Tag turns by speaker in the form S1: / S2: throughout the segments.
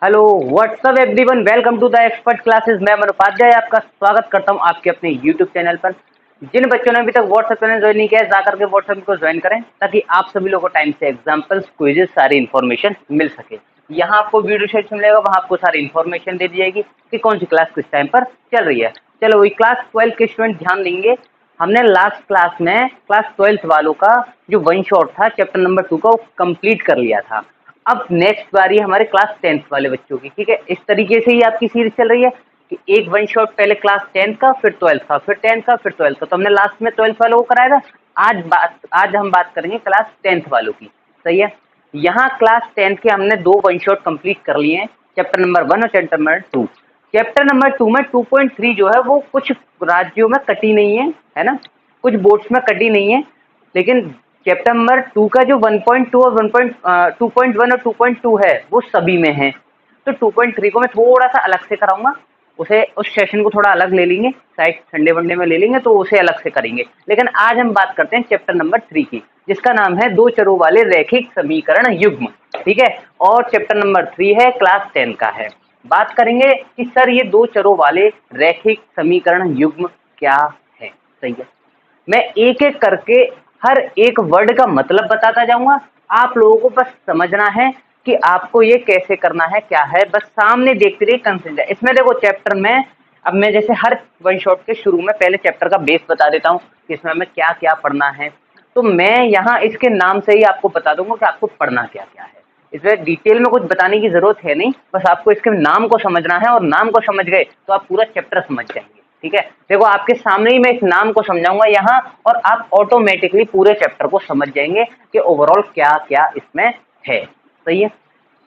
S1: Hello what's up everyone, welcome to the expert classes. मैं मनु उपाध्याय आपका स्वागत करता हूं आपके अपने यूट्यूब चैनल पर। जिन बच्चों ने अभी तक व्हाट्सअप चैनल ज्वाइन नहीं किया है, जाकर के व्हाट्सअप को ज्वाइन करें ताकि आप सभी लोगों को टाइम से एग्जाम्पल्स, क्विजेस, सारी इन्फॉर्मेशन मिल सके। यहाँ आपको वीडियो सेट मिलेगा, वहाँ आपको सारी इन्फॉर्मेशन दे दी जाएगी कि कौन सी क्लास किस टाइम पर चल रही है। चलो वही क्लास 12 के स्टूडेंट ध्यान देंगे। हमने लास्ट क्लास में क्लास 12th वालों का जो वन शॉट था चैप्टर नंबर 2 का, वो कंप्लीट कर लिया था। अब नेक्स्ट बारी हमारे क्लास 10th वाले बच्चों की, ठीक है। इस तरीके से ही आपकी सीरीज चल रही है कि एक वन शॉट पहले क्लास 10th का, फिर 12th का, फिर 10th का, फिर 12th का। तो हमने लास्ट में 12th वालों को कराया था। आज हम बात करेंगे क्लास 10th वालों की, सही है। यहाँ क्लास 10th के हमने 2 वन शॉट कंप्लीट कर लिए हैं, चैप्टर नंबर 1 और चैप्टर नंबर 2। चैप्टर नंबर 2 में 2.3 जो है वो कुछ राज्यों में कटी नहीं है ना, कुछ बोर्ड्स में कटी नहीं है, लेकिन चैप्टर नंबर 2 का जो 1.2 और 2.1 और 2.2 है वो सभी में है। तो 2.3 को मैं थोड़ा सा अलग से कराऊंगा, उसे उस सेशन को थोड़ा अलग ले लेंगे, शायद संडे वनडे में ले लेंगे तो उसे अलग से करेंगे। लेकिन आज हम बात करते हैं चैप्टर नंबर 3 की, जिसका नाम है दो चरों वाले रैखिक समीकरण युग्म, ठीक है। और चैप्टर नंबर 3 है, क्लास 10 का है। बात करेंगे कि सर ये दो चरों वाले रैखिक समीकरण युग्म क्या है, सही है। मैं एक एक करके हर एक वर्ड का मतलब बताता जाऊंगा। आप लोगों को बस समझना है कि आपको ये कैसे करना है, क्या है, बस सामने देखते रहिए, कंसिडर। इसमें देखो चैप्टर में, अब मैं जैसे हर वन शॉट के शुरू में पहले चैप्टर का बेस बता देता हूँ कि इसमें हमें क्या क्या पढ़ना है। तो मैं यहाँ इसके नाम से ही आपको बता दूंगा कि आपको पढ़ना क्या क्या है। इसमें डिटेल में कुछ बताने की जरूरत है नहीं, बस आपको इसके नाम को समझना है, और नाम को समझ गए तो आप पूरा चैप्टर समझ जाएंगे, ठीक है। देखो आपके सामने ही मैं इस नाम को समझाऊंगा यहाँ, और आप ऑटोमेटिकली पूरे चैप्टर को समझ जाएंगे कि ओवरऑल क्या क्या इसमें है, सही है,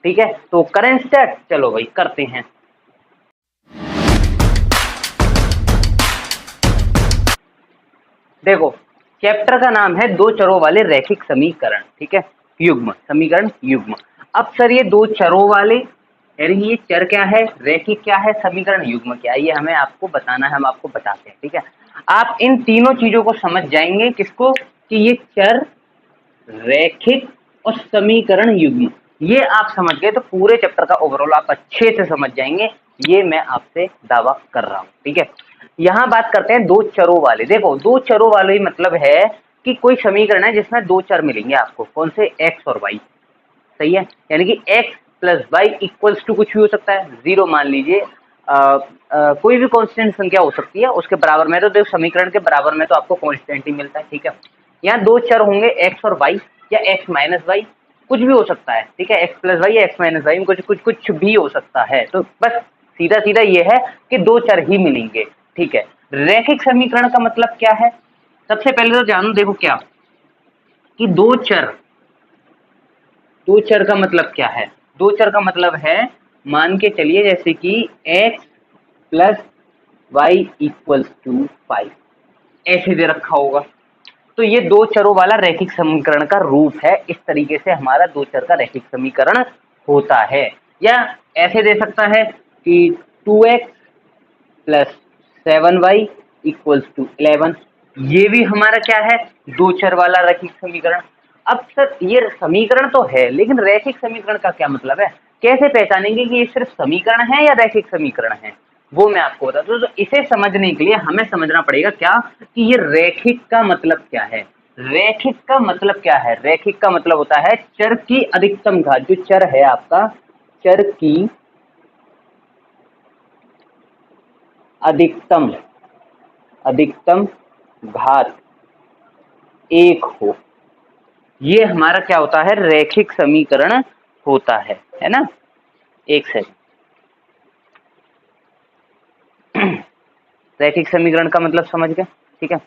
S1: ठीक है। तो करें स्टार्ट, चलो भाई करते हैं। देखो चैप्टर का नाम है दो चरों वाले रैखिक समीकरण, ठीक है, युग्म, समीकरण युग्म। अब सर ये दो चरों वाले, यानी ये चर क्या है, रैखिक क्या है, समीकरण युग्म क्या है, ये हमें आपको बताना है, हम आपको बताते हैं, ठीक है। आप इन तीनों चीजों को समझ जाएंगे, किसको, कि ये चर, रैखिक और समीकरण युग्म, ये आप समझ गए तो पूरे चैप्टर का ओवरऑल आप अच्छे से समझ जाएंगे, ये मैं आपसे दावा कर रहा हूँ, ठीक है। यहाँ बात करते हैं दो चरों वाले। देखो दो चरों वाले मतलब है कि कोई समीकरण है जिसमें दो चर मिलेंगे आपको, कौन से, एक्स और वाई, सही है। यानी कि x plus y equals to कुछ भी हो सकता है, जीरो मान लीजिए, कोई भी कांस्टेंट संख्या हो सकती है, उसके बराबर में, तो देखो समीकरण के बराबर में तो आपको कांस्टेंट ही मिलता है, ठीक है। यहाँ दो चर होंगे एक्स और वाई, या एक्स माइनस वाई, कुछ भी हो सकता है, ठीक है। एक्स प्लस वाई या एक्स माइनस वाई में कुछ कुछ कुछ भी हो सकता है। तो बस सीधा सीधा ये है कि दो चर ही मिलेंगे, ठीक है। रैखिक समीकरण का मतलब क्या है, सबसे पहले तो जानो, देखो क्या कि दो चर, दो चर का मतलब क्या है, दो चर का मतलब है, मान के चलिए जैसे कि x plus y equals to 5, ऐसे दे रखा होगा, तो ये दो चरों वाला रैखिक समीकरण का रूप है। इस तरीके से हमारा दो चर का रैखिक समीकरण होता है। या ऐसे दे सकता है कि 2x plus 7y equals to 11, ये भी हमारा क्या है, दो चर वाला रैखिक समीकरण। अब सर ये समीकरण तो है, लेकिन रैखिक समीकरण का क्या मतलब है, कैसे पहचानेंगे कि ये सिर्फ समीकरण है या रैखिक समीकरण है, वो मैं आपको बताता हूँ। तो इसे समझने के लिए हमें समझना पड़ेगा क्या, कि ये रैखिक का मतलब क्या है। रैखिक का मतलब क्या है, रैखिक का मतलब होता है चर की अधिकतम घात, जो चर है आपका, चर की अधिकतम अधिकतम घात एक हो, ये हमारा क्या होता है, रैखिक समीकरण होता है ना। एक सेकंड, रैखिक समीकरण का मतलब समझ गए, ठीक है,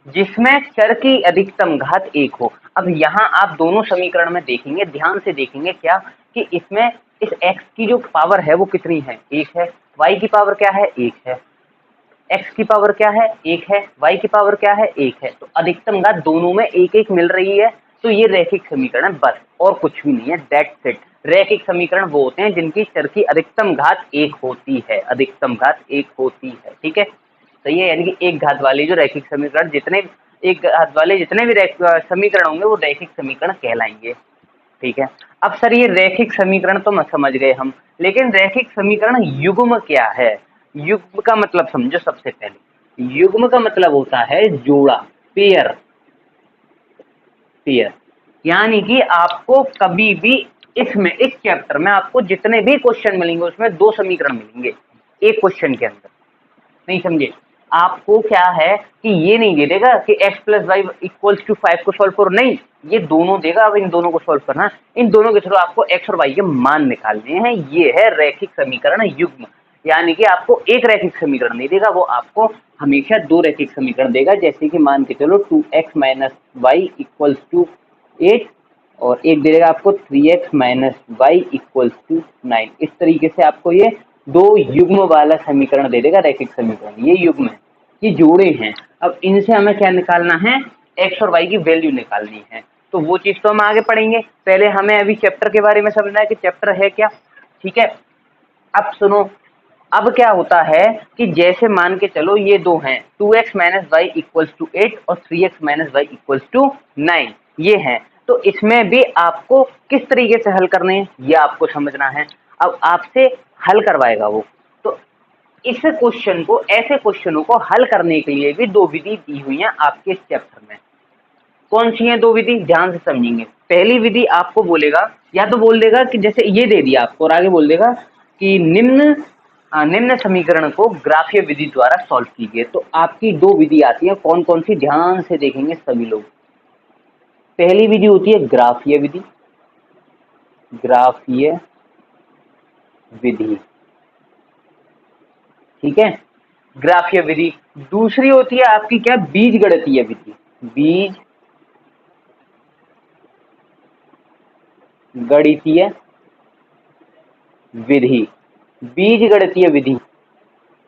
S1: जिसमें चर की अधिकतम घात एक हो। अब यहाँ आप दोनों समीकरण में देखेंगे, ध्यान से देखेंगे क्या, कि इसमें इस x की जो पावर है वो कितनी है, एक है, y की पावर क्या है, एक है, x की पावर क्या है, एक है, y की पावर क्या है, एक है। तो अधिकतम घात दोनों में एक एक मिल रही है, तो ये रैखिक समीकरण, बस और कुछ भी नहीं है, दैट्स इट। रैखिक समीकरण वो होते हैं जिनकी चर की अधिकतम घात एक होती है, अधिकतम घात एक होती है, ठीक है, सही है। यानी कि एक घात वाले जो रैखिक समीकरण, जितने एक घात वाले जितने भी समीकरण होंगे वो रैखिक समीकरण कहलाएंगे। ठीक है। अब सर ये रैखिक समीकरण तो समझ गए हम, लेकिन रैखिक समीकरण युग्म क्या है? युग्म का मतलब समझो। सबसे पहले युग्म का मतलब होता है जोड़ा, पेयर। पेयर यानी कि आपको कभी भी इसमें, इस चैप्टर में आपको जितने भी क्वेश्चन मिलेंगे उसमें दो समीकरण मिलेंगे एक क्वेश्चन के अंदर। नहीं समझे? आपको क्या है कि ये नहीं दे देगा कि x plus y equals to 5 को सॉल्व करो, नहीं, ये दोनों देगा। अब इन दोनों को सॉल्व करना है, इन दोनों के थ्रू आपको x और y के मान निकालने हैं। ये है रैखिक समीकरण युग्म। यानी कि आपको एक रैखिक समीकरण नहीं देगा, वो आपको हमेशा दो रैखिक समीकरण देगा। जैसे कि मान के चलो 2x minus Y equals to 8 और एक दे देगा आपको 3x minus Y equals to 9। इस तरीके से आपको ये दो युग्म वाला समीकरण दे देगा, रैखिक समीकरण। ये युग्म है, ये जोड़े हैं। अब इनसे हमें क्या निकालना है? x और y की वैल्यू निकालनी है। तो वो चीज तो हम आगे पढ़ेंगे, पहले हमें अभी चैप्टर के बारे में समझना है कि चैप्टर है क्या। ठीक है, अब सुनो। अब क्या होता है कि जैसे मान के चलो ये दो हैं, 2x minus Y equals to 8 और 3x minus Y equals to 9, ये हैं। तो इसमें भी आपको किस तरीके से हल करने हैं ये आपको समझना है। अब आपसे हल करवाएगा वो। तो इस क्वेश्चन को, ऐसे क्वेश्चनों को हल करने के लिए भी दो विधि दी हुई है आपके इस चैप्टर में। कौन सी है दो विधि? ध्यान से समझेंगे। पहली विधि आपको बोलेगा, या तो बोल देगा कि जैसे ये दे दिया आपको और आगे बोल देगा कि निम्न समीकरण को ग्राफीय विधि द्वारा सॉल्व कीजिए। तो आपकी दो विधि आती है, कौन कौन सी? ध्यान से देखेंगे सभी लोग। पहली विधि होती है ग्राफीय विधि, ग्राफीय विधि, ठीक है, ग्राफीय विधि। दूसरी होती है आपकी क्या? बीजगणितीय विधि, बीजगणितीय विधि, बीजगणितीय विधि।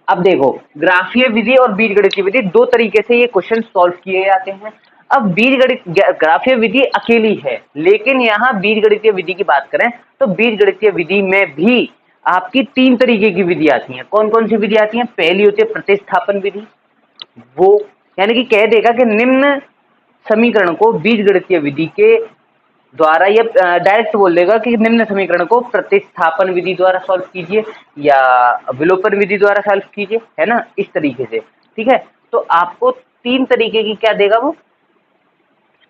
S1: अब देखो, ग्राफीय विधि और बीजगणितीय विधि दो तरीके से ये क्वेश्चन सॉल्व किए जाते हैं। अब ग्राफीय विधि अकेली है, लेकिन यहाँ बीजगणितीय विधि की बात करें तो बीजगणितीय विधि में भी आपकी तीन तरीके की विधि आती हैं। कौन कौन सी विधि आती हैं? पहली होती है प्रतिस्थापन विधि, वो यानी कि कह देगा कि निम्न समीकरण को बीजगणितीय विधि के द्वारा, ये डायरेक्ट बोल देगा कि निम्न समीकरण को प्रतिस्थापन विधि द्वारा सॉल्व कीजिए या विलोपन विधि द्वारा सॉल्व कीजिए, है ना, इस तरीके से। ठीक है, तो आपको तीन तरीके की क्या देगा वो?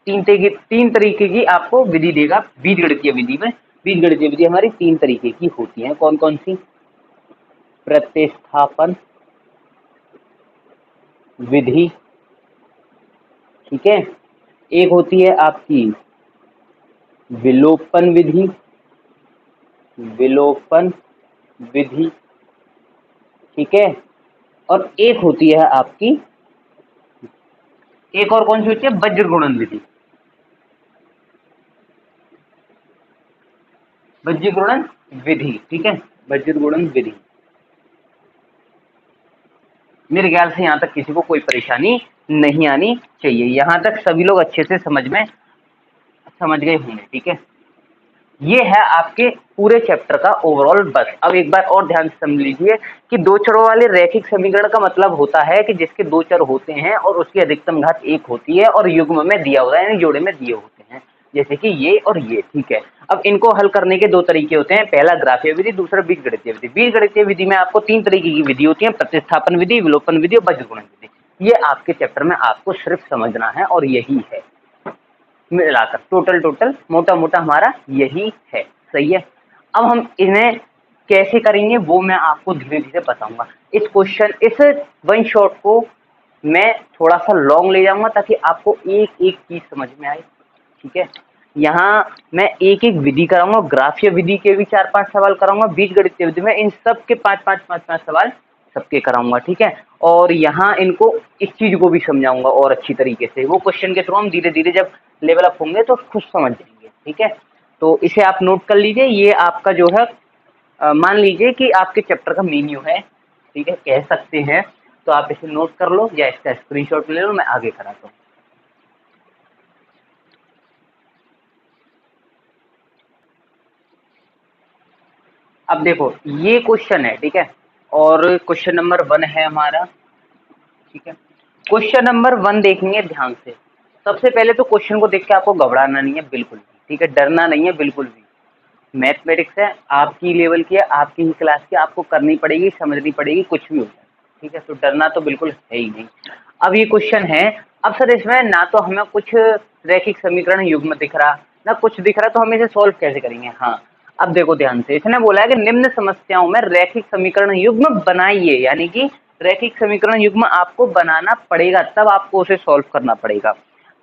S1: तीन तरीके की आपको विधि देगा बीजगणितीय विधि में। बीजगणितीय विधि हमारी तीन तरीके की होती है। कौन कौन सी? प्रतिस्थापन विधि, ठीक है, एक होती है आपकी विलोपन विधि, विलोपन विधि, ठीक है, और एक होती है आपकी, एक और कौन सी होती है? वज्र गुणन विधि, वज्र गुणन विधि, ठीक है, वज्र गुणन विधि। मेरे ख्याल से यहाँ तक किसी को कोई परेशानी नहीं आनी चाहिए। यहाँ तक सभी लोग अच्छे से समझ गए होंगे, ठीक है। ये है आपके पूरे चैप्टर का ओवरऑल बस। अब एक बार और ध्यान से समझ लीजिए कि दो चरों वाले रैखिक समीकरण का मतलब होता है कि जिसके दो चर होते हैं और उसकी अधिकतम घात एक होती है और युग्म में दिया होता है, यानी जोड़े में दिए होते हैं, जैसे कि ये और ये, ठीक है। अब इनको हल करने के दो तरीके होते हैं, पहला ग्राफीय विधि, दूसरा बीजगणितीय विधि। बीजगणितीय विधि में आपको तीन तरीके की विधि होती है, प्रतिस्थापन विधि, विलोपन विधि और वज्र गुणन विधि। ये आपके चैप्टर में आपको सिर्फ समझना है और यही है मिलाकर टोटल मोटा मोटा हमारा यही है, सही है। अब हम इन्हें कैसे करेंगे वो मैं आपको धीरे धीरे बताऊंगा। इस वन शॉट को मैं थोड़ा सा लॉन्ग ले जाऊंगा ताकि आपको एक एक चीज समझ में आए, ठीक है। यहाँ मैं एक एक विधि कराऊंगा, ग्राफीय विधि के भी 4-5 सवाल कराऊंगा, बीजगणितीय विधि में इन सब के 5-5 सवाल सबके कराऊंगा, ठीक है। और यहाँ इनको इस चीज को भी समझाऊंगा और अच्छी तरीके से। वो क्वेश्चन के थ्रू हम धीरे धीरे जब लेवल अप होंगे तो खुद समझ जाएंगे, ठीक है। तो इसे आप नोट कर लीजिए, ये आपका जो है मान लीजिए कि आपके चैप्टर का मेन्यू है, ठीक है, कह सकते हैं। तो आप इसे नोट कर लो या इसका स्क्रीनशॉट ले लो, मैं आगे कराता हूँ। अब देखो ये क्वेश्चन है, ठीक है, और क्वेश्चन नंबर 1 है हमारा, ठीक है। क्वेश्चन नंबर 1 देखेंगे ध्यान से। सबसे पहले तो क्वेश्चन को देख के आपको घबराना नहीं है, बिल्कुल। ठीक है, डरना नहीं है बिल्कुल भी। मैथमेटिक्स है, आपकी लेवल की है, आपकी ही क्लास की, आपको करनी पड़ेगी, समझनी पड़ेगी, कुछ भी हो जाए, ठीक है। तो डरना तो बिल्कुल है ही नहीं। अब ये क्वेश्चन है, अब सर इसमें ना तो हमें कुछ रैखिक समीकरण युग्म दिख रहा, ना कुछ दिख रहा, तो हम इसे सॉल्व कैसे करेंगे। हाँ, अब देखो ध्यान से, इसने बोला है कि निम्न समस्याओं में रैखिक समीकरण युग्म बनाइए, यानी कि रैखिक समीकरण युग्म आपको बनाना पड़ेगा, तब आपको उसे सॉल्व करना पड़ेगा।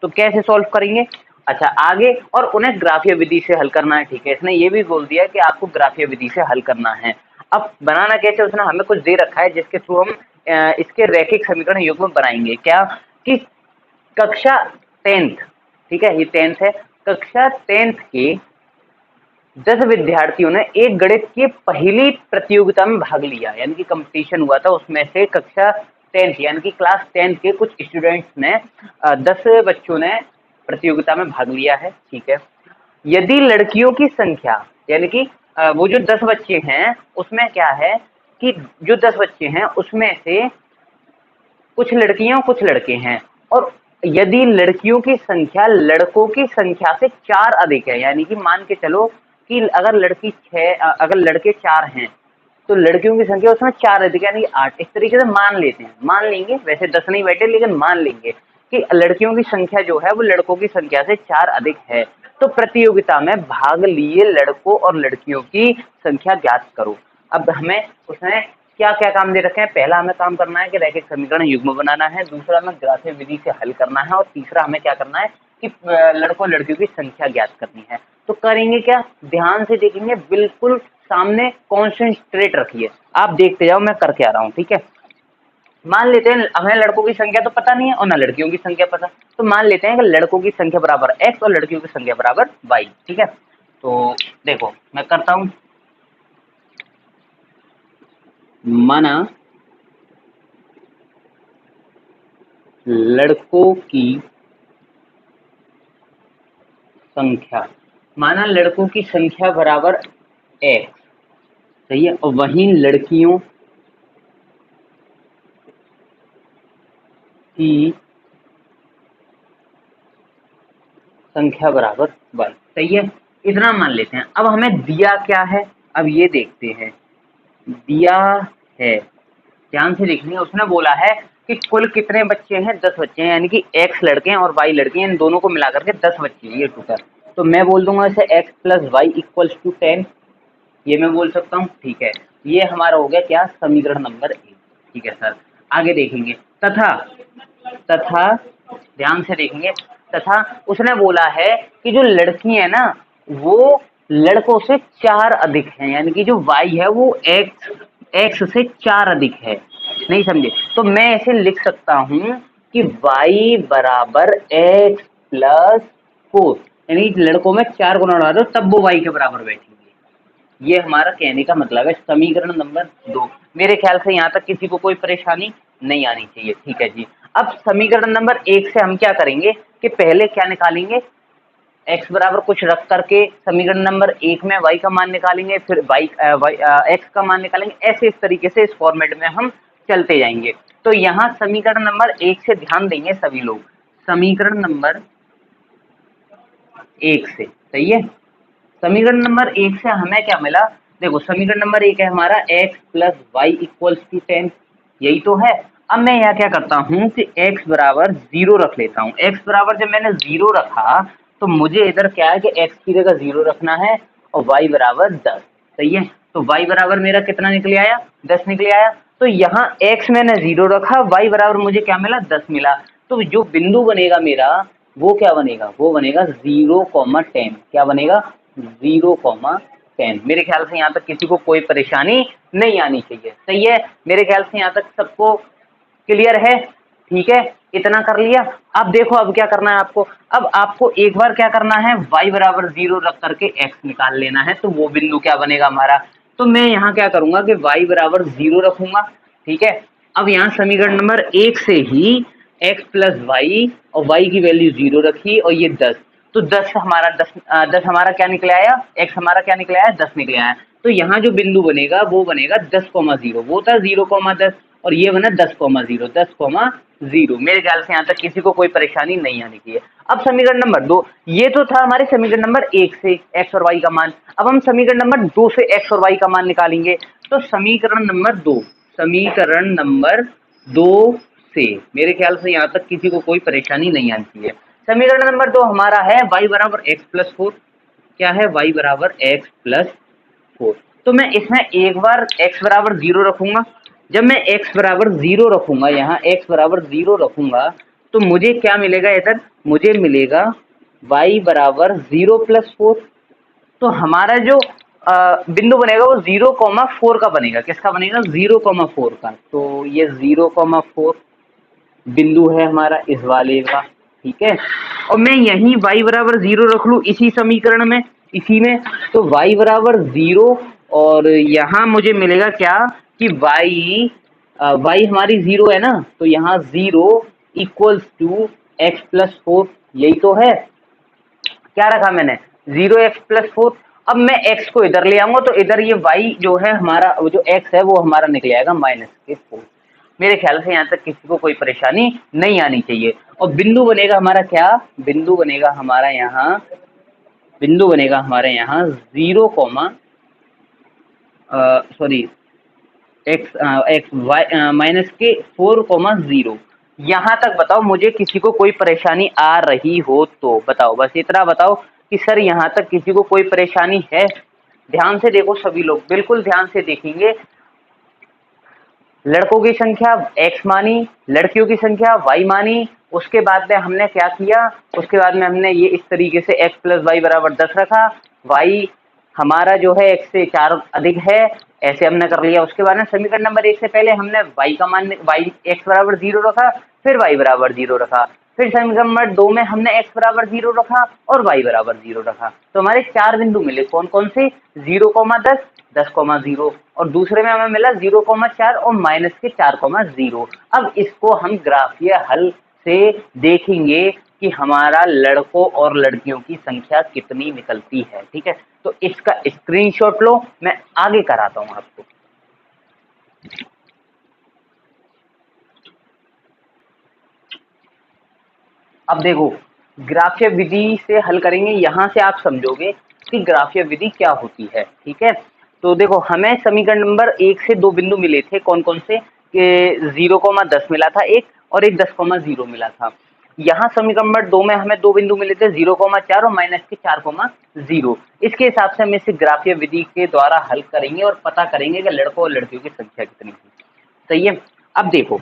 S1: तो कैसे सॉल्व करेंगे, अच्छा आगे, और उन्हें ग्राफीय विधि से हल करना है, ठीक है। इसने ये भी बोल दिया कि आपको ग्राफीय विधि से हल करना है। अब बनाना कैसे, उसने हमें कुछ दे रखा है जिसके थ्रू हम इसके रैखिक समीकरण युग्म बनाएंगे। क्या कि कक्षा 10th, ठीक है, ये 10th है, कक्षा 10th के 10 विद्यार्थियों ने एक गणित की पहली प्रतियोगिता में भाग लिया, यानी कि कंपटीशन हुआ था, उसमें से कक्षा 10th यानी कि क्लास 10th के कुछ स्टूडेंट्स ने 10 बच्चों ने प्रतियोगिता में भाग लिया है, ठीक है। यदि लड़कियों की संख्या, यानी कि वो जो 10 बच्चे हैं उसमें क्या है कि जो 10 बच्चे हैं उसमें से कुछ लड़कियां कुछ लड़के हैं, और यदि लड़कियों की संख्या लड़कों की संख्या से 4 अधिक है, यानी कि मान के चलो कि अगर लड़की 6, अगर लड़के 4 हैं तो लड़कियों की संख्या उसमें 4 अधिक यानी 8, इस तरीके से मान लेते हैं, मान लेंगे, वैसे 10 नहीं बैठे लेकिन मान लेंगे कि लड़कियों की संख्या जो है वो लड़कों की संख्या से 4 अधिक है। तो प्रतियोगिता में भाग लिए लड़कों और लड़कियों की संख्या ज्ञात करो। अब हमें उसमें क्या क्या काम दे रखे हैं, पहला हमें काम करना है कि रैखिक समीकरण युग्म बनाना है, दूसरा हमें ग्राफीय विधि से हल करना है, और तीसरा हमें क्या करना है कि लड़कों लड़कियों की संख्या ज्ञात करनी है। तो करेंगे क्या, ध्यान से देखेंगे, बिल्कुल सामने कॉन्सेंट्रेट रखिए, आप देखते जाओ मैं करके आ रहा हूँ, ठीक है। मान लेते हैं हमें लड़कों की संख्या तो पता नहीं है और ना लड़कियों की संख्या पता, तो मान लेते हैं कि लड़कों की संख्या बराबर x और लड़कियों की संख्या बराबर y, ठीक है। तो देखो मैं करता हूँ, माना लड़कों की संख्या, माना लड़कों की संख्या बराबर x, सही है, और वहीं लड़कियों की संख्या बराबर y, सही है, इतना मान लेते हैं। अब हमें दिया क्या है, अब ये देखते हैं, दिया है, ध्यान से देखिए, उसने बोला है कि कुल कितने बच्चे हैं, 10 बच्चे हैं, यानी कि x लड़के हैं और y लड़के हैं, इन दोनों को मिला करके 10 बच्चे हैं ये टोटल। तो मैं बोल दूंगा इसे x plus y equals to 10, ये मैं बोल सकता हूँ, ठीक है। ये हमारा हो गया क्या, समीकरण नंबर 1, ठीक है सर। आगे देखेंगे, तथा, तथा ध्यान से देखेंगे, तथा उसने बोला है कि जो लड़की है ना वो लड़कों से 4 अधिक है, यानी कि जो y है वो x से 4 अधिक है, नहीं समझे, तो मैं ऐसे लिख सकता हूँ कि y बराबर x प्लस 4, यानी लड़कों में 4 गुना डाल दो तब वो y के बराबर बैठेंगे। ये हमारा कहने का मतलब है समीकरण नंबर 2। मेरे ख्याल से यहाँ तक किसी को कोई परेशानी नहीं आनी चाहिए, ठीक है जी। अब समीकरण नंबर 1 से हम क्या करेंगे कि पहले क्या निकालेंगे, x बराबर कुछ रख करके समीकरण नंबर 1 में y का मान निकालेंगे, फिर x का मान निकालेंगे, ऐसे इस तरीके से इस फॉर्मेट में हम चलते जाएंगे। तो यहाँ समीकरण नंबर 1 से ध्यान देंगे सभी लोग, समीकरण नंबर 1 से, सही है। समीकरण नंबर 1 से हमें क्या मिला, देखो समीकरण नंबर 1 है हमारा x plus y equals to 10, यही तो है। अब मैं यहाँ क्या करता हूँ कि x बराबर 0 रख लेता हूँ। x बराबर जब मैंने 0 रखा तो मुझे इधर क्या है कि x की जगह 0 रखना है और y बराबर 10, सही है। तो y बराबर मेरा कितना निकले आया, 10 निकले आया। तो यहाँ x मैंने 0 रखा, y बराबर मुझे क्या मिला, 10 मिला। तो जो बिंदु बनेगा मेरा वो क्या बनेगा, वो बनेगा 0,10, क्या बनेगा 0,10। मेरे ख्याल से यहाँ तक किसी को कोई परेशानी नहीं आनी चाहिए, सही है। मेरे ख्याल से यहाँ तक सबको क्लियर है, ठीक है, इतना कर लिया। अब देखो अब क्या करना है आपको, अब आपको एक बार क्या करना है, y बराबर 0 रख करके x निकाल लेना है, तो वो बिंदु क्या बनेगा हमारा। तो मैं यहाँ क्या करूंगा कि y बराबर 0 रखूंगा, ठीक है। अब यहाँ समीकरण नंबर 1 से ही x प्लस वाई और y की वैल्यू 0 रखी और ये 10, तो 10 हमारा 10 हमारा क्या निकले आया, x हमारा क्या निकले आया, 10 निकले आया। तो यहाँ जो बिंदु बनेगा वो बनेगा 10,0, वो था 0,10। और ये बना 10,0, 10,0। मेरे ख्याल से यहाँ तक किसी को कोई परेशानी नहीं आनी चाहिए। अब समीकरण नंबर 2, ये तो था हमारे समीकरण नंबर 1 से एक्स और वाई का मान। अब हम समीकरण नंबर 2 से एक्स और वाई का मान निकालेंगे। तो समीकरण नंबर 2 से मेरे ख्याल से यहाँ तक किसी को कोई परेशानी नहीं आनी चाहिए। समीकरण नंबर 2 हमारा है y बराबर एक्स प्लस 4। क्या है? y बराबर एक्स प्लस 4। तो मैं इसमें एक बार x बराबर 0 रखूंगा। जब मैं x बराबर 0 रखूंगा, यहाँ x बराबर 0 रखूंगा, तो मुझे क्या मिलेगा इधर? मुझे मिलेगा y बराबर 0 प्लस 4। तो हमारा जो बिंदु बनेगा वो 0,4 का बनेगा। किसका बनेगा? 0,4 का। तो ये 0,4 बिंदु है हमारा इस वाले का, ठीक है। और मैं यहीं y बराबर 0 रख लूँ इसी समीकरण में, इसी में, तो y बराबर 0 और यहाँ मुझे मिलेगा क्या कि y हमारी 0 है ना, तो यहाँ 0 इक्वल्स टू एक्स प्लस 4। यही तो है। क्या रखा मैंने? 0x plus 4। अब मैं x को इधर ले आऊंगा तो इधर ये y जो है हमारा, वो जो x है वो हमारा निकल आएगा -4। मेरे ख्याल से यहाँ तक किसी को कोई परेशानी नहीं आनी चाहिए। और बिंदु बनेगा हमारा क्या? बिंदु बनेगा हमारा यहाँ 0, सॉरी एक्स वाई -4,0। यहाँ तक बताओ, मुझे किसी को कोई परेशानी आ रही हो तो बताओ, बस इतना बताओ कि सर यहाँ तक किसी को कोई परेशानी है। ध्यान से देखो सभी लोग, बिल्कुल ध्यान से देखेंगे। लड़कों की संख्या x मानी, लड़कियों की संख्या y मानी। उसके बाद में हमने क्या किया? उसके बाद में हमने ये इस तरीके से x प्लस वाई बराबर 10 रखा। y हमारा जो है x से 4 अधिक है, ऐसे हमने कर लिया। उसके बाद में समीकरण नंबर 1 से पहले हमने y का मान x बराबर 0 रखा, फिर y बराबर 0 रखा। फिर समीकरण नंबर 2 में हमने x बराबर 0 रखा और y बराबर 0 रखा। तो हमारे 4 बिंदु मिले। कौन कौन से? 0,10, 10,0 और दूसरे में हमें मिला 0,4 और -4,0। अब इसको हम ग्राफीय हल से देखेंगे कि हमारा लड़कों और लड़कियों की संख्या कितनी निकलती है, ठीक है। तो इसका स्क्रीनशॉट लो, मैं आगे कराता हूं आपको। अब देखो, ग्राफीय विधि से हल करेंगे। यहां से आप समझोगे कि ग्राफीय विधि क्या होती है, ठीक है। तो देखो, हमें समीकरण नंबर 1 से 2 बिंदु मिले थे। कौन कौन से? कि 0,10 मिला था एक, और एक 10,0 मिला था। यहाँ समीकरण नंबर 2 में हमें 2 बिंदु मिले थे, 0,4 और -4,0। इसके हिसाब से हम इसे ग्राफीय विधि के द्वारा हल करेंगे और पता करेंगे कि लड़कों और लड़कियों की संख्या कितनी है। सही है। अब देखो,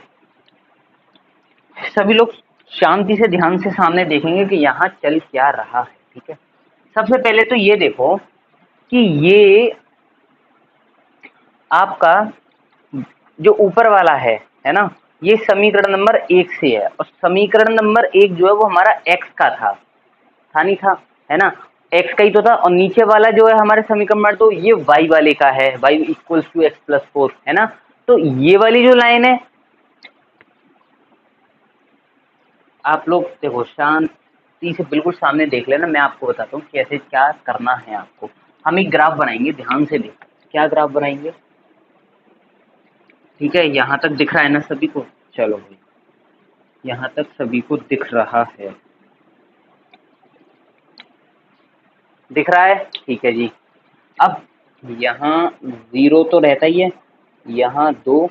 S1: सभी लोग शांति से ध्यान से सामने देखेंगे कि यहाँ चल क्या रहा है, ठीक है। सबसे पहले तो ये देखो कि ये आपका जो ऊपर वाला है ना, ये समीकरण नंबर 1 से है। और समीकरण नंबर 1 जो है वो हमारा x का था नहीं था, है ना। x का ही तो था। और नीचे वाला जो है हमारे समीकरण नंबर 2, ये y वाले का है, y equals to x plus 4, है ना। तो ये वाली जो लाइन है, आप लोग देखो शांति से बिल्कुल सामने देख लेना। मैं आपको बताता हूँ कैसे क्या करना है आपको। हम एक ग्राफ बनाएंगे, ध्यान से देखो। क्या ग्राफ बनाएंगे? ठीक है, यहाँ तक दिख रहा है ना सभी को? चलो भाई, यहाँ तक सभी को दिख रहा है? दिख रहा है, ठीक है जी। अब यहाँ 0 तो रहता ही है, यहाँ 2,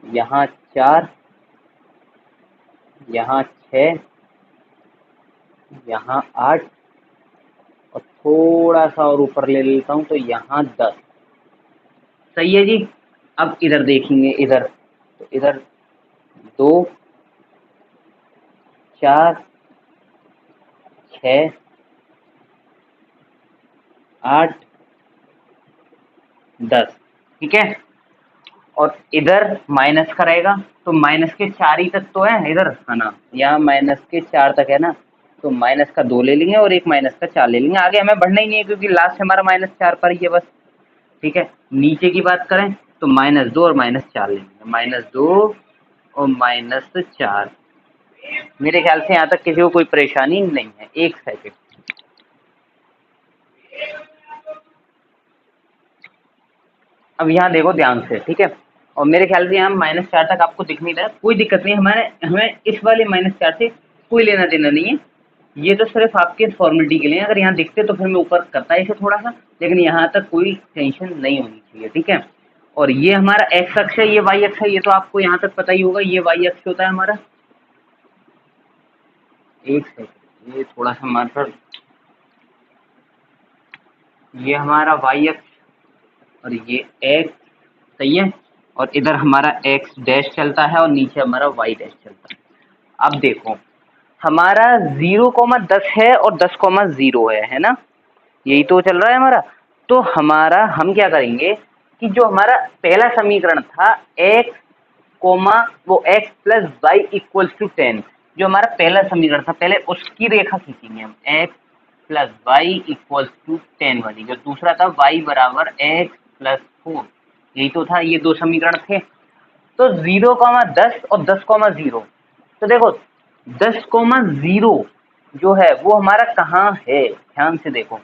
S1: यहाँ 4, यहाँ 6, यहाँ 8 और थोड़ा सा और ऊपर ले लेता हूँ तो यहाँ 10। सही है जी। अब इधर देखेंगे, इधर तो इधर 2, 4, 6, 8, 10, ठीक है। और इधर माइनस का रहेगा, तो माइनस के 4 ही तक तो है इधर, है ना। यहाँ माइनस के 4 तक है ना, तो माइनस का 2 ले लेंगे और एक माइनस का 4 ले लेंगे। आगे हमें बढ़ना ही नहीं है क्योंकि लास्ट हमारा -4 पर ही है बस, ठीक है। नीचे की बात करें तो -2 और -4 लेंगे, -2 और -4। मेरे ख्याल से यहाँ तक किसी को कोई परेशानी नहीं है। एक सेकंड, अब यहाँ देखो ध्यान से, ठीक है। और मेरे ख्याल से यहाँ -4 तक आपको दिख नहीं रहा है, कोई दिक्कत नहीं, हमें इस वाले -4 से कोई लेना देना नहीं है। ये तो सिर्फ आपके फॉर्मेलिटी के लिए, अगर यहाँ दिखते तो फिर मैं ऊपर करता इसे थोड़ा सा, लेकिन यहाँ तक कोई टेंशन नहीं होनी चाहिए, ठीक है। और ये हमारा एक्स अक्ष है, ये वाई अक्ष है, ये तो आपको यहाँ तक पता ही होगा, ये वाई अक्ष होता है हमारा। एक सेकंड, ये थोड़ा सा हमारे पर, ये हमारा वाई अक्ष और ये एक्स, सही है। और इधर हमारा एक्स डैश चलता है और नीचे हमारा वाई डैश चलता है। अब देखो हमारा 0,10 है और 10,0 है ना, यही तो चल रहा है हमारा। तो हमारा हम क्या करेंगे कि जो हमारा पहला समीकरण था x वो x plus y equals to 10, जो हमारा पहला समीकरण था, पहले उसकी रेखा खींचेंगे हम, x plus y equals to 10 वाली। जो दूसरा था y बराबर x प्लस 4, यही तो था, ये दो समीकरण थे। तो 0,10 और 10,0, तो देखो 10,0 जो है वो हमारा कहाँ है, ध्यान से देखो।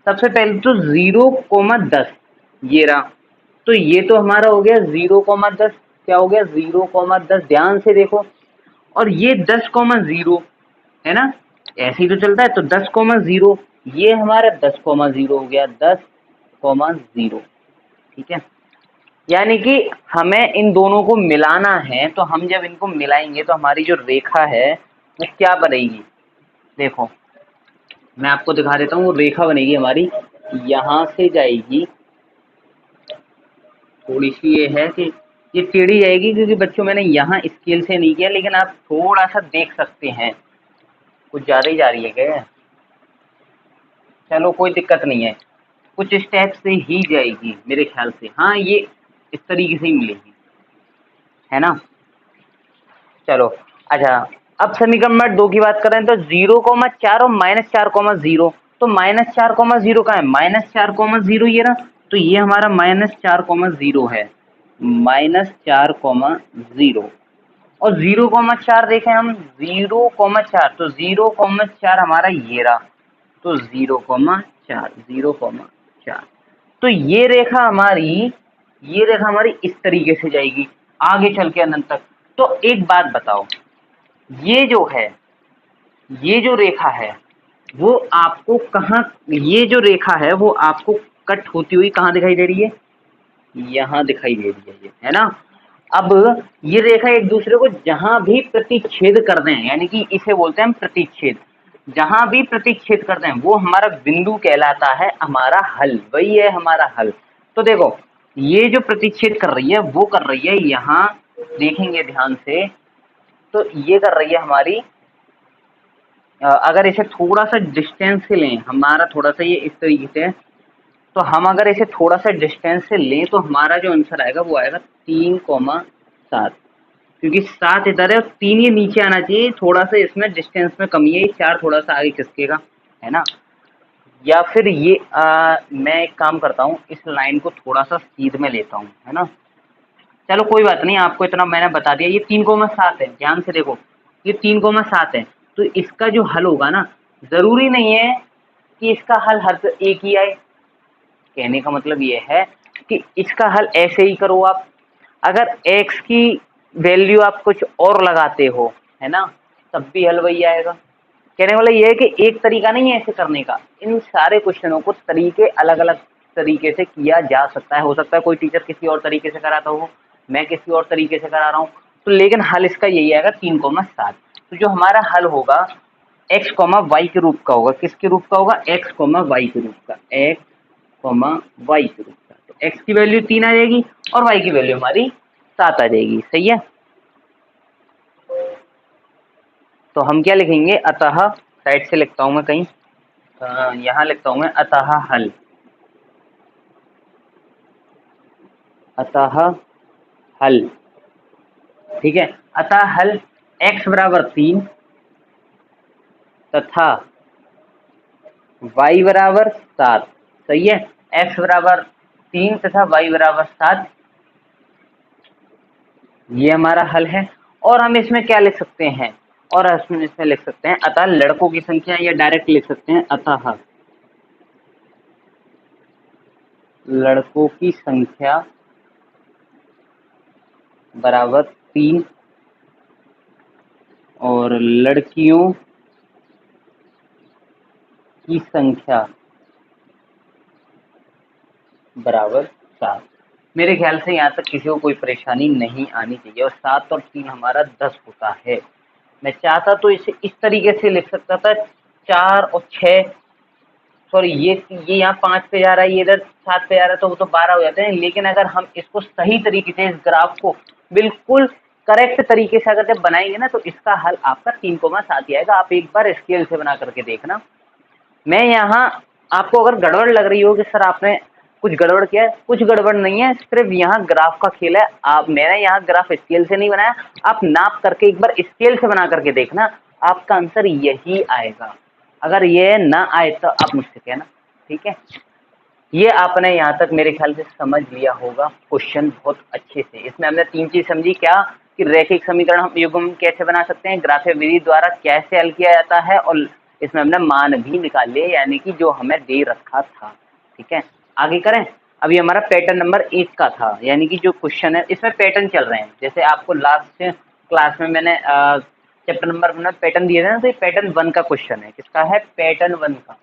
S1: सबसे पहले तो 0,10 ये रहा, तो ये तो हमारा हो गया 0,10, क्या हो गया 0,10, ध्यान से देखो। और ये 10,0 है ना, ऐसे ही तो चलता है, तो 10,0 ये हमारा 10,0 हो गया, 10,0, ठीक है। यानी कि हमें इन दोनों को मिलाना है, तो हम जब इनको मिलाएंगे तो हमारी जो रेखा है वो क्या बनेगी, देखो मैं आपको दिखा देता हूँ। वो रेखा बनेगी हमारी, यहाँ से जाएगी, थोड़ी सी ये है कि ये टेढ़ी जाएगी, क्योंकि बच्चों मैंने यहाँ स्केल से नहीं किया, लेकिन आप थोड़ा सा देख सकते हैं, कुछ ज़्यादा ही जा रही है क्या, चलो कोई दिक्कत नहीं है, कुछ स्टेप से ही जाएगी मेरे ख्याल से। हाँ, ये इस तरीके से ही मिलेगी, है ना। चलो अच्छा, अब समीकरण नंबर 2 की बात करें तो 0,4 और -4,0, तो -4,0 का है, -4,0 ये रहा, तो ये हमारा -4,0 है, -4,0। और 0,4 देखें हम, 0,4, तो 0,4 हमारा ये रहा, तो 0,4। तो ये रेखा हमारी इस तरीके से जाएगी आगे चल के अनंत तक। तो एक बात बताओ, ये जो है, ये जो रेखा है वो आपको कहाँ, ये जो रेखा है वो आपको कट होती हुई कहाँ दिखाई दे रही है, यहाँ दिखाई दे रही है, ये है ना। अब ये रेखा एक दूसरे को जहां भी प्रतिच्छेद कर दें, यानी कि इसे बोलते हैं हम प्रतिच्छेद, जहां भी प्रतिच्छेद कर दें वो हमारा बिंदु कहलाता है, हमारा हल, वही है हमारा हल। तो देखो ये जो प्रतिच्छेद कर रही है वो कर रही है, यहाँ देखेंगे ध्यान से, तो ये कर रही है हमारी, अगर इसे थोड़ा सा डिस्टेंस से लें, हमारा थोड़ा सा ये इस तरीके से है, तो हम अगर इसे थोड़ा सा डिस्टेंस से लें तो हमारा जो आंसर आएगा वो आएगा 3,7, क्योंकि 7 इधर है और 3 ये नीचे आना चाहिए, थोड़ा सा इसमें डिस्टेंस में कमी है, 4 थोड़ा सा आगे खिसकेगा, है ना। या फिर ये मैं एक काम करता हूँ, इस लाइन को थोड़ा सा सीध में लेता हूँ, है ना। चलो कोई बात नहीं, आपको इतना मैंने बता दिया। ये 3,7 है, ध्यान से देखो, ये 3,7 है, तो इसका जो हल होगा ना, जरूरी नहीं है कि इसका हल हर एक ही आए। कहने का मतलब ये है कि इसका हल ऐसे ही करो आप, अगर x की वैल्यू आप कुछ और लगाते हो, है ना, तब भी हल वही आएगा। कहने वाला ये है कि एक तरीका नहीं है ऐसे करने का, इन सारे क्वेश्चनों को तरीके अलग अलग तरीके से किया जा सकता है। हो सकता है कोई टीचर किसी और तरीके से कराता हो, मैं किसी और तरीके से करा रहा हूँ, तो लेकिन हल इसका यही आएगा 3,7। तो जो हमारा हल होगा x, y के रूप का होगा, किसके रूप का होगा, x, y के रूप का, x, y के रूप का। तो x की वैल्यू 3 आ जाएगी और y की वैल्यू हमारी 7 आ जाएगी, सही है। तो हम क्या लिखेंगे, अतः, साइड से लिखता हूं मैं कहीं, यहाँ लिखता हूं मैं, अतः हल, अतः हल, ठीक है। अतः हल x बराबर 3 तथा y बराबर 7, सही है। x बराबर 3 तथा y बराबर 7, ये हमारा हल है। और हम इसमें क्या लिख सकते हैं, और इसमें लिख सकते हैं अतः लड़कों की संख्या, या डायरेक्ट लिख सकते हैं अतः लड़कों की संख्या बराबर 3 और लड़कियों की संख्या बराबर 7। मेरे ख्याल से यहाँ तक किसी को कोई परेशानी नहीं आनी चाहिए। और 7 और 3 हमारा 10 होता है। मैं चाहता तो इसे इस तरीके से लिख सकता था, 4 और 6, सॉरी ये यहाँ 5 पे जा रहा है, ये इधर 7 पे जा रहा है, तो वो तो 12 हो जाते हैं। लेकिन अगर हम इसको सही तरीके से, इस ग्राफ को बिल्कुल करेक्ट तरीके से अगर जब बनाएंगे ना, तो इसका हल आपका 3,7 ही आएगा। आप एक बार स्केल से बना करके देखना। मैं यहाँ आपको अगर गड़बड़ लग रही हो कि सर आपने कुछ गड़बड़ किया है, कुछ गड़बड़ नहीं है, सिर्फ यहाँ ग्राफ का खेल है। मैंने यहाँ ग्राफ स्केल से नहीं बनाया, आप नाप करके एक बार स्केल से बना करके देखना, आपका आंसर यही आएगा। अगर ये ना आए तो आप मुझसे कहना, ठीक है। ये आपने यहाँ तक मेरे ख्याल से समझ लिया होगा क्वेश्चन बहुत अच्छे से। इसमें हमने 3 चीज समझी, क्या कि रैखिक समीकरण हम युग्म कैसे बना सकते हैं, ग्राफीय विधि द्वारा कैसे हल किया जाता है, और इसमें हमने मान भी निकाल लिए, यानी कि जो हमें दे रखा था, ठीक है। आगे करें। अभी हमारा पैटर्न नंबर 1 का था, यानी कि जो क्वेश्चन है इसमें पैटर्न चल रहे हैं। जैसे आपको लास्ट क्लास में मैंने चैप्टर नंबर में पैटर्न दिए थे ना, तो ये पैटर्न 1 का क्वेश्चन है। किसका है? पैटर्न 1 का।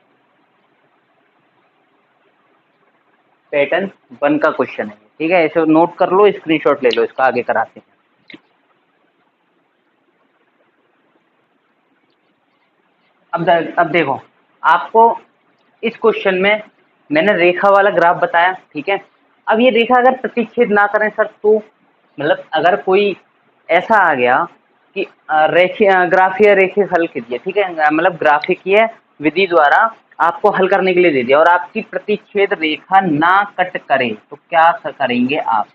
S1: पैटर्न 1 का क्वेश्चन है, ठीक है। इसे नोट कर लो, स्क्रीनशॉट ले लो, इसका आगे कराते हैं। अब देखो, आपको इस क्वेश्चन में मैंने रेखा वाला ग्राफ बताया, ठीक है। अब ये रेखा अगर प्रतिच्छेद ना करें सर, तो मतलब अगर कोई ऐसा आ गया कि ग्राफीय रेखिक हल कीजिए, ठीक है, मतलब ग्राफिकीय विधि द्वारा आपको हल करने के लिए दे दिया, और आपकी प्रतिच्छेद रेखा ना कट करे, तो क्या करेंगे आप?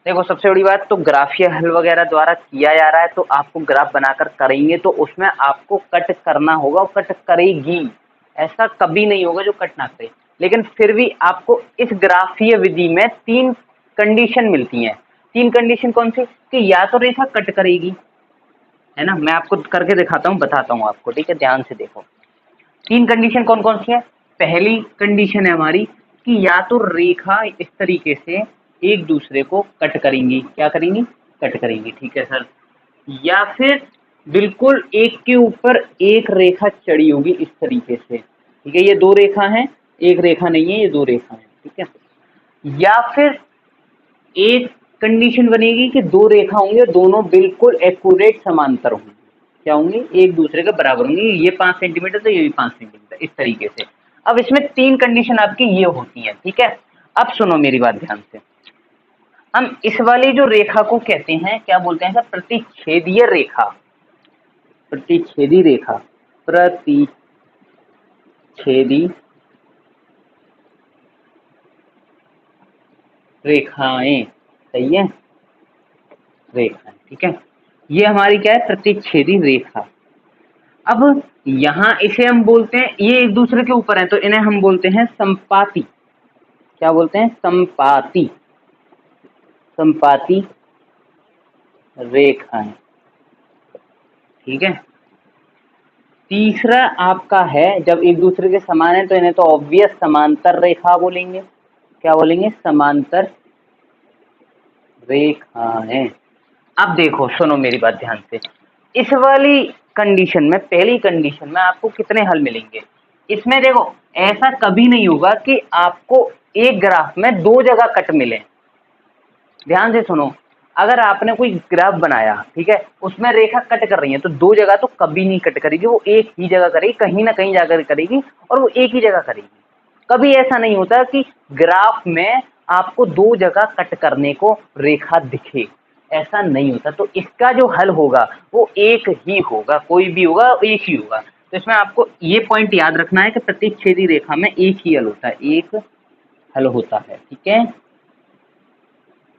S1: देखो, सबसे बड़ी बात तो ग्राफीय हल वगैरह द्वारा किया जा रहा है, तो आपको ग्राफ बनाकर करेंगे तो उसमें आपको कट करना होगा, और कट करेगी। ऐसा कभी नहीं होगा जो कट ना करे। लेकिन फिर भी आपको इस ग्राफीय विधि में 3 कंडीशन मिलती हैं। 3 कंडीशन कौन सी? कि या तो रेखा कट करेगी, है ना, मैं आपको करके दिखाता हूँ, बताता हूँ आपको, ठीक है, ध्यान से देखो। 3 कंडीशन कौन कौन सी है? पहली कंडीशन है हमारी कि या तो रेखा इस तरीके से एक दूसरे को कट करेंगी। क्या करेंगी? कट करेंगी, ठीक है सर। या फिर बिल्कुल एक के ऊपर एक रेखा चढ़ी होगी इस तरीके से, ठीक है। ये 2 रेखा हैं, एक रेखा नहीं है, ये 2 रेखा है, ठीक है। या फिर एक कंडीशन बनेगी कि 2 रेखा होंगे, दोनों बिल्कुल एक्यूरेट समांतर होंगे। क्या होंगे? एक दूसरे के बराबर होंगे। ये 5 सेंटीमीटर तो ये भी 5 सेंटीमीटर, इस तरीके से। अब इसमें 3 कंडीशन आपकी ये होती हैं, ठीक है। अब सुनो मेरी बात ध्यान से। हम इस वाली जो रेखा को कहते हैं, क्या बोलते हैं सर? प्रतिच्छेदीय रेखा। प्रतिच्छेदी रेखा, प्रतिच्छेदी रेखाएं, सही है, रेखाएं, ठीक है। ये हमारी क्या है? प्रतिच्छेदी रेखा। अब यहाँ इसे हम बोलते हैं, ये एक दूसरे के ऊपर है, तो इन्हें हम बोलते हैं संपाती। क्या बोलते हैं? संपाती। संपाती रेखाएं, ठीक है। तीसरा आपका है, जब एक दूसरे के समान है तो इन्हें तो ऑब्वियस समांतर रेखा बोलेंगे। क्या बोलेंगे? समांतर रेखाएं। अब देखो, सुनो मेरी बात ध्यान से। इस वाली कंडीशन में, पहली कंडीशन में आपको कितने हल मिलेंगे? इसमें देखो, ऐसा कभी नहीं होगा कि आपको एक ग्राफ में 2 जगह कट मिले। ध्यान से सुनो, अगर आपने कोई ग्राफ बनाया, ठीक है, उसमें रेखा कट कर रही है, तो 2 जगह तो कभी नहीं कट करेगी, वो एक ही जगह करेगी, कहीं ना कहीं जाकर करेगी, और वो एक ही जगह करेगी। कभी ऐसा नहीं होता कि ग्राफ में आपको 2 जगह कट करने को रेखा दिखे, ऐसा नहीं होता। तो इसका जो हल होगा वो एक ही होगा, कोई भी होगा एक ही होगा। तो इसमें आपको ये पॉइंट याद रखना है कि प्रतिच्छेदी रेखा में एक ही हल होता है, एक हल होता है, ठीक है,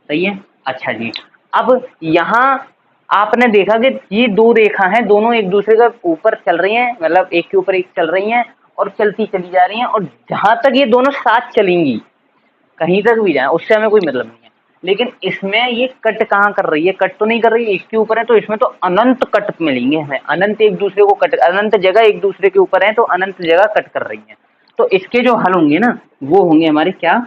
S1: सही है। अच्छा जी, अब यहाँ आपने देखा कि ये 2 रेखा हैं, दोनों एक दूसरे के ऊपर चल रही हैं, मतलब एक के ऊपर एक चल रही हैं, और चलती चली जा रही हैं, और जहां तक ये दोनों साथ चलेंगी, कहीं तक भी जाए, उससे हमें कोई मतलब नहीं है। लेकिन इसमें ये कट कहाँ कर रही है? कट तो नहीं कर रही है, एक के ऊपर है, तो इसमें तो अनंत कट मिलेंगे हमें, अनंत एक दूसरे को कट, अनंत जगह एक दूसरे के ऊपर है, तो अनंत जगह कट कर रही है। तो इसके जो हल होंगे ना, वो होंगे हमारे क्या?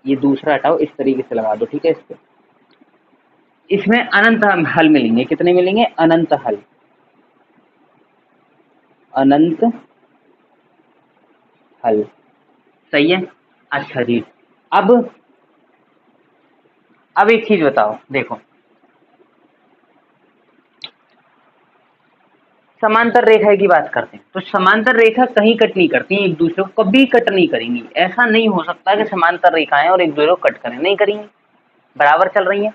S1: ये दूसरा हटाओ, इस तरीके से लगा दो, ठीक है, इसको। इसमें अनंत हल मिलेंगे। कितने मिलेंगे? अनंत हल, अनंत हल। सही है। अच्छा जी, अब एक चीज बताओ, देखो समांतर रेखा की बात करते हैं तो समांतर रेखा कहीं कट नहीं करती, एक दूसरे को कभी कट नहीं करेंगी। ऐसा नहीं हो सकता कि समांतर रेखाएं और एक दूसरे को कट करें, नहीं करेंगी, बराबर चल रही है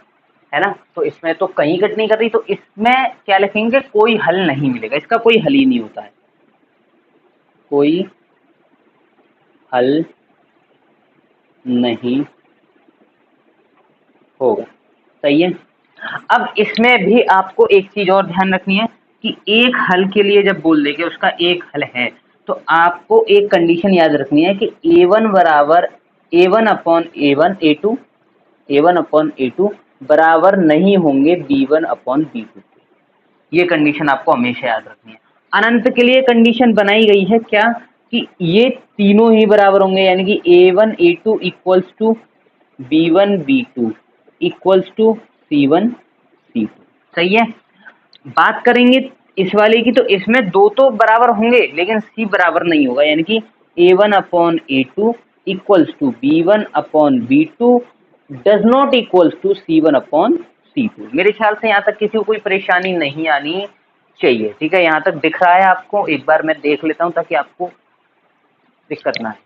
S1: ना। तो इसमें तो कहीं कट नहीं कर रही, तो इसमें क्या लिखेंगे? कोई हल नहीं मिलेगा, इसका कोई हल ही नहीं होता है, कोई हल नहीं होगा। सही है। अब इसमें भी आपको एक चीज और ध्यान रखनी है कि एक हल के लिए जब बोल दे कि उसका एक हल है, तो आपको एक कंडीशन याद रखनी है कि a1 बराबर a1 अपॉन a1 a2 बराबर नहीं होंगे b1 अपॉन b2। ये कंडीशन आपको हमेशा याद रखनी है। अनंत के लिए कंडीशन बनाई गई है क्या? कि ये तीनों ही बराबर होंगे, यानी कि a1 a2 equals to b1 b2 equals to c1 c2। सही है। बात करेंगे इस वाले की, तो इसमें दो तो बराबर होंगे लेकिन c बराबर नहीं होगा, यानी कि a1 upon a2 equals to b1 upon b2 does not equals to c1 upon c2। मेरे ख्याल से यहाँ तक किसी को कोई परेशानी नहीं आनी चाहिए। ठीक है, यहाँ तक दिख रहा है आपको? एक बार मैं देख लेता हूँ ताकि आपको दिक्कत ना आए।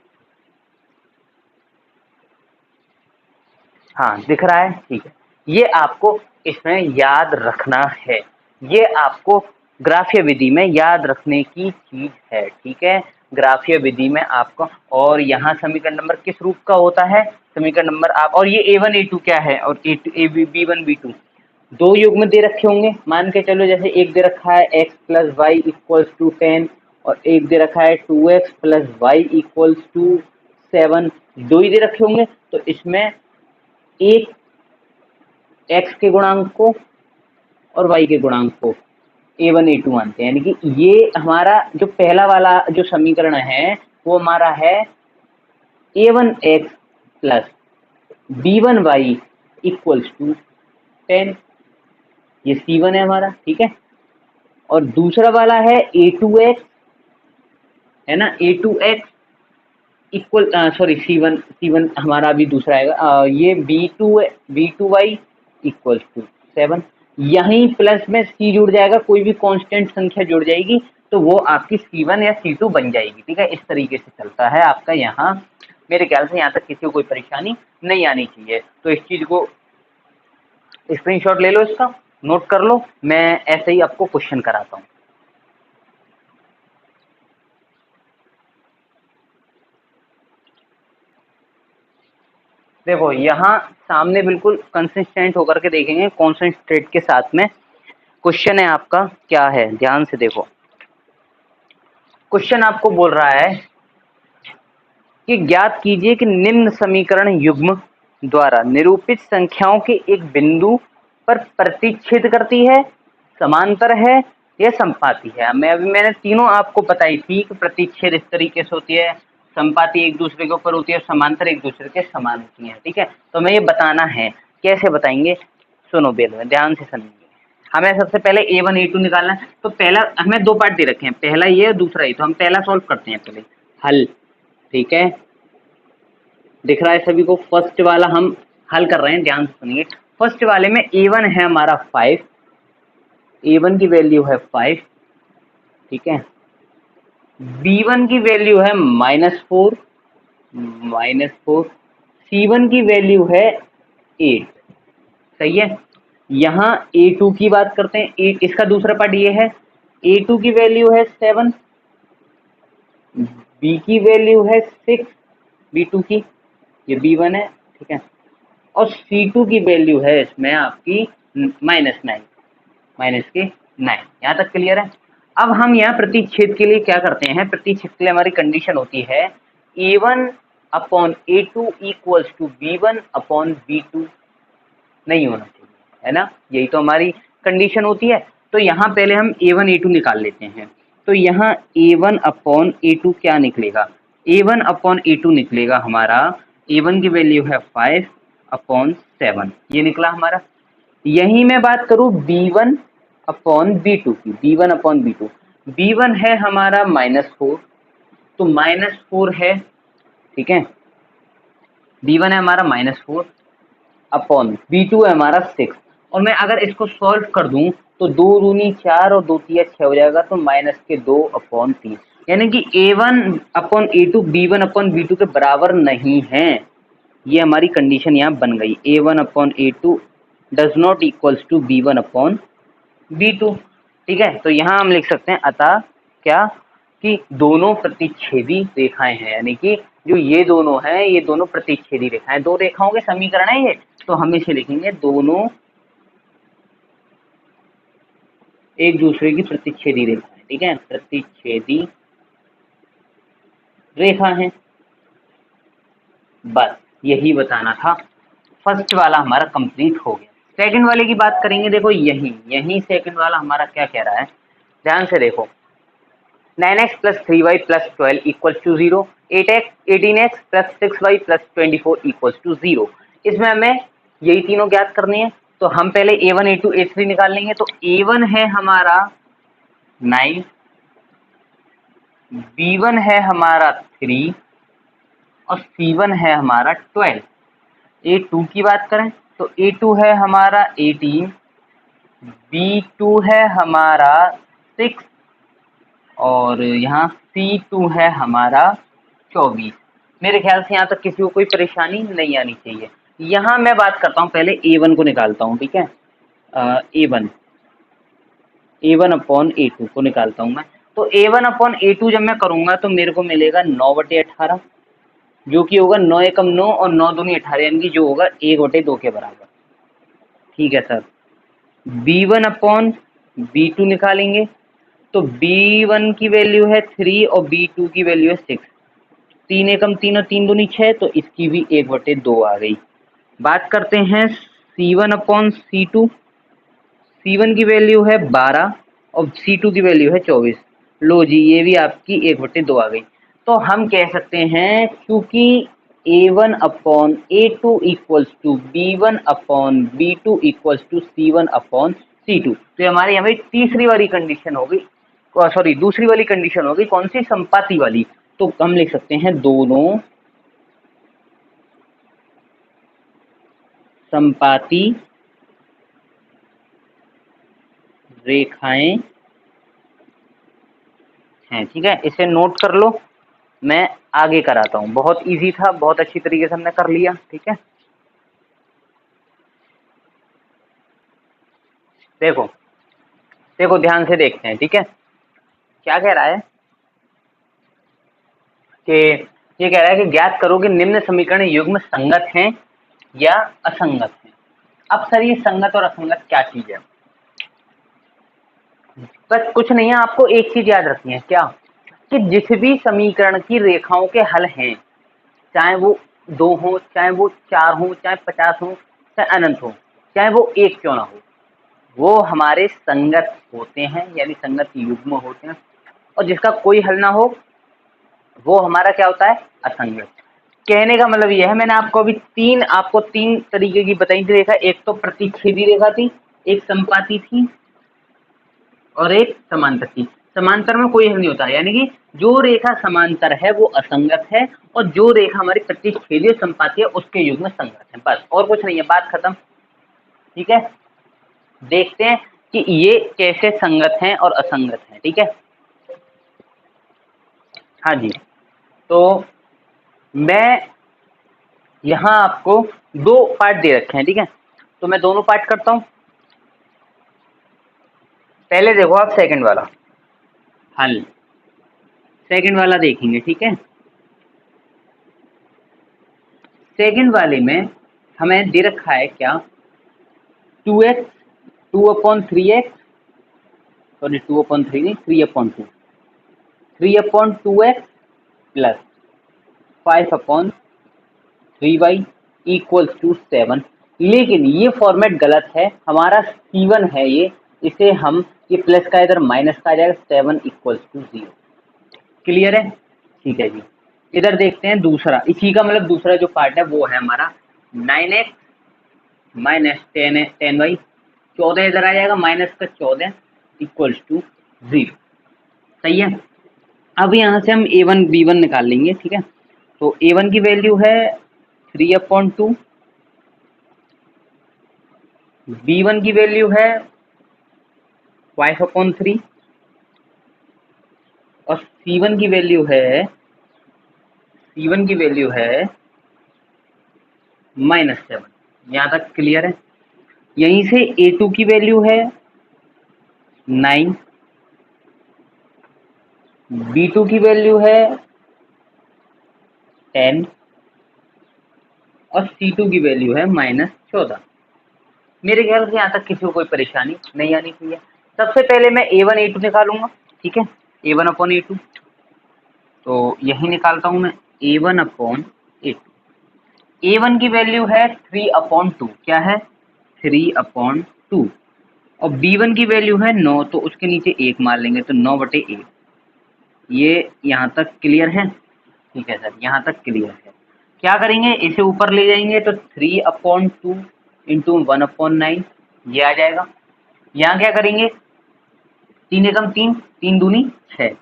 S1: हाँ, दिख रहा है, ठीक है। ये आपको इसमें याद रखना है, ये आपको ग्राफीय विधि में याद रखने की चीज है। ठीक है, ग्राफीय विधि में आपको, और यहाँ समीकरण नंबर किस रूप का होता है? समीकरण नंबर आप, और ये a1 a2 क्या है और b1 b2 दो युग्म दे रखे होंगे। मान के चलो जैसे एक दे रखा है x plus y equals to 10 और एक दे रखा है 2x plus y equals to 7, दो ही दे रखे होंगे। तो इसमें एक x के गुणांक को और y के गुणांक को a1 a2 मानते हैं, यानी कि ये हमारा जो पहला वाला जो समीकरण है वो हमारा है a1x plus b1y equals to 10, ये c1 है हमारा। ठीक है, और दूसरा वाला है a2x, है ना, a2x इक्वल सॉरी c1 हमारा अभी दूसरा आएगा, ये b2y इक्वल्स टू 7। यहीं प्लस में c जुड़ जाएगा, कोई भी कांस्टेंट संख्या जुड़ जाएगी तो वो आपकी c1 या c2 बन जाएगी। ठीक है, इस तरीके से चलता है आपका यहाँ। मेरे ख्याल से यहाँ तक किसी को कोई परेशानी नहीं आनी चाहिए। तो इस चीज को स्क्रीनशॉट ले लो, इसका नोट कर लो, मैं ऐसे ही आपको क्वेश्चन कराता हूँ। देखो यहाँ सामने बिल्कुल कंसिस्टेंट होकर के देखेंगे, कॉन्सेंट्रेट के साथ में क्वेश्चन है आपका। क्या है, ध्यान से देखो। क्वेश्चन आपको बोल रहा है कि ज्ञात कीजिए कि निम्न समीकरण युग्म द्वारा निरूपित संख्याओं के एक बिंदु पर प्रतिच्छेद करती है, समांतर है या संपाती है। मैंने तीनों आपको बताई थी कि प्रतिच्छेद इस तरीके से होती है, संपाती एक दूसरे के ऊपर होती है, समांतर एक दूसरे के समान होती है। ठीक है, तो हमें ये बताना है, कैसे बताएंगे? सुनो बेल में ध्यान से समझिए। हमें सबसे पहले a1 a2 निकालना है। तो पहला हमें दो पार्ट दे रखे हैं, पहला ये और दूसरा ये, तो हम पहला सॉल्व करते हैं पहले, हल। ठीक है, दिख रहा है सभी को? फर्स्ट वाला हम हल कर रहे हैं, ध्यान से सुनिए। फर्स्ट वाले में a1 है हमारा 5, a1 की वैल्यू है 5। ठीक है, b1 की वैल्यू है -4, c1 की वैल्यू है 8। सही है। यहाँ a2 की बात करते हैं, इसका दूसरा पार्ट ये है, a2 की वैल्यू है 7, b की वैल्यू है 6, b2 की, ये b1 है। ठीक है, और c2 की वैल्यू है इसमें आपकी -9, -9। यहाँ तक क्लियर है? अब हम यहाँ प्रतिच्छेद के लिए क्या करते हैं? प्रतिच्छेद के लिए हमारी कंडीशन होती है a1 upon a2 equals to b1 upon b2 नहीं होना चाहिए, है ना, यही तो हमारी कंडीशन होती है। तो यहाँ पहले हम a1 a2 निकाल लेते हैं। तो यहाँ a1 अपॉन a2 क्या निकलेगा? a1 अपॉन a2 निकलेगा हमारा, a1 की वैल्यू है 5 अपॉन 7, ये निकला हमारा। यही मैं बात करूं B1 अपॉन B2 की, B1 अपॉन B2, B1 है हमारा -4, तो -4 है, ठीक है, B1 है हमारा -4 अपॉन B2 है हमारा 6, और मैं अगर इसको सॉल्व कर दूं तो 2 दूनी 4 और 2 तिया 6 हो जाएगा, तो -2 अपॉन 3, यानी कि A1 upon A2 B1 upon B2 के बराबर नहीं है। ये हमारी कंडीशन यहाँ बन गई, A1 upon A2 does not equals to B1 upon B2, ठीक है। तो यहाँ हम लिख सकते हैं अतः क्या कि दोनों प्रतिच्छेदी रेखाएं हैं, यानी कि जो ये दोनों हैं ये दोनों प्रतिच्छेदी रेखाएं, दो रेखाओं के समीकरण है ये, तो हम इसे लिखेंगे दोनों एक दूसरे की प्रतिच्छेदी रेखाएं, ठीक है, प्रतिच्छेदी रेखा है। बस यही बताना था, फर्स्ट वाला हमारा कंप्लीट हो गया। सेकंड वाले की बात करेंगे, देखो यही सेकंड वाला हमारा क्या कह रहा है, ध्यान से देखो, 9x plus 3y plus 12 equals to 0, 18x plus 6y plus 24 equals to 0। इसमें हमें यही तीनों ज्ञात करनी है, तो हम पहले A1 A2 A3 निकाल लेंगे। तो A1 है हमारा 9, B1 है हमारा 3 और C1 है हमारा 12। A2 की बात करें तो A2 है हमारा 18, B2 है हमारा 6 और यहाँ C2 है हमारा 24। मेरे ख्याल से यहाँ तक किसी को कोई परेशानी नहीं आनी चाहिए। यहाँ मैं बात करता हूँ, पहले A1 को निकालता हूँ, ठीक है, A1 अपॉन A2 को निकालता हूँ मैं। तो A1 अपॉन A2 जब मैं करूँगा तो मेरे को मिलेगा 9/18, जो कि होगा 9 एकम 9 और 9 दूनी 18, यानी कि जो होगा 1/2 के बराबर, ठीक है सर। B1 अपॉन B2 निकालेंगे तो B1 की वैल्यू है 3 और B2 की वैल्यू है 6, 3 एकम 3 और 3 दूनी 6, तो इसकी भी 1/2 आ गई। बात करते हैं C1 अपॉन C2, C1 की वैल्यू है 12 और C2 की वैल्यू है 24। लो जी, ये भी आपकी 1/2 आ गई। तो हम कह सकते हैं क्योंकि A1 upon A2 equals to B1 upon B2 equals to C1 upon C2, तो हमारी यहाँ पे तीसरी वाली कंडीशन हो गई, सॉरी दूसरी वाली कंडीशन हो गई, कौन सी, संपाती वाली। तो हम लिख सकते हैं दोनों संपाती रेखाएं हैं, ठीक है, इसे नोट कर लो, मैं आगे कराता हूँ। बहुत इजी था, बहुत अच्छी तरीके से हमने कर लिया, ठीक है। देखो देखो ध्यान से देखते हैं, ठीक है, क्या कह रहा है कि ये कह रहा है कि ज्ञात करो कि निम्न समीकरण युग्म संगत हैं या असंगत हैं। अब सर ये संगत और असंगत क्या चीज है, बस कुछ नहीं है, आपको एक चीज याद रखनी है, क्या, कि जिस भी समीकरण की रेखाओं के हल हैं, चाहे वो 2 हो, चाहे वो 4 हो, चाहे 50 हो, चाहे अनंत हो, चाहे वो एक क्यों ना हो, वो हमारे संगत होते हैं, यानी संगत युग्म होते हैं, और जिसका कोई हल ना हो वो हमारा क्या होता है, असंगत। कहने का मतलब यह है, मैंने आपको अभी तीन तरीके की बताई थी रेखा, एक तो प्रतिच्छेदी रेखा थी, एक संपाती थी और एक समांतर थी। समांतर में कोई हल नहीं होता, यानी कि जो रेखा समांतर है वो असंगत है और जो रेखा हमारी प्रतिच्छेदी संपाती है उसके युग्म संगत है, बस और कुछ नहीं है, बात खत्म, ठीक है। देखते हैं कि ये कैसे संगत हैं और असंगत हैं, ठीक है। हाँ जी, तो मैं यहाँ आपको 2 पार्ट दे रखे हैं, ठीक है, तो मैं दोनों पार्ट करता हूँ। पहले देखो आप सेकंड वाला हल, सेकंड वाला देखेंगे, ठीक है। सेकंड वाले में हमें दे रखा है क्या, 2x 2/3x, सॉरी 2/3 नहीं, 3/2, 3/2x plus 5/3y equals to 7। लेकिन ये फॉर्मेट गलत है, हमारा C1 है ये, इसे हम ये प्लस का इधर माइनस का आ जाएगा, 7 इक्वल्स टू 0। क्लियर है, ठीक है जी। इधर देखते हैं दूसरा, इसी का मतलब दूसरा जो पार्ट है वो है हमारा 9x माइनस 10y 14 इधर आ जाएगा, माइनस का 14 इक्वल्स टू 0। सही है। अब यहाँ से हम a1 b1 निकाल लेंगे। ठीक है, तो a1 की वैल्यू है 3/2, b1 की वैल्यू है 5/3 और c1 की वैल्यू है -7। यहाँ तक क्लियर है। यहीं से a2 की वैल्यू है 9, b2 की वैल्यू है 10 और c2 की वैल्यू है -14। मेरे ख्याल से यहाँ तक किसी को कोई परेशानी नहीं आनी चाहिए। सबसे पहले मैं a1 a2 निकालूंगा। ठीक है, a1/a2, तो यही निकालता हूँ मैं a1/a2। a1 की वैल्यू है 3/2, क्या है 3/2, और b1 की वैल्यू है 9, तो उसके नीचे 1 मार लेंगे, तो 9/1। ये यहाँ तक क्लियर है। ठीक है सर, यहाँ तक क्लियर है। क्या करेंगे, इसे ऊपर ले जाएंगे तो 3/2 इंटू 1/9 ये आ जाएगा। यहाँ क्या करेंगे, 3 एकम 3, 3 दूनी 6,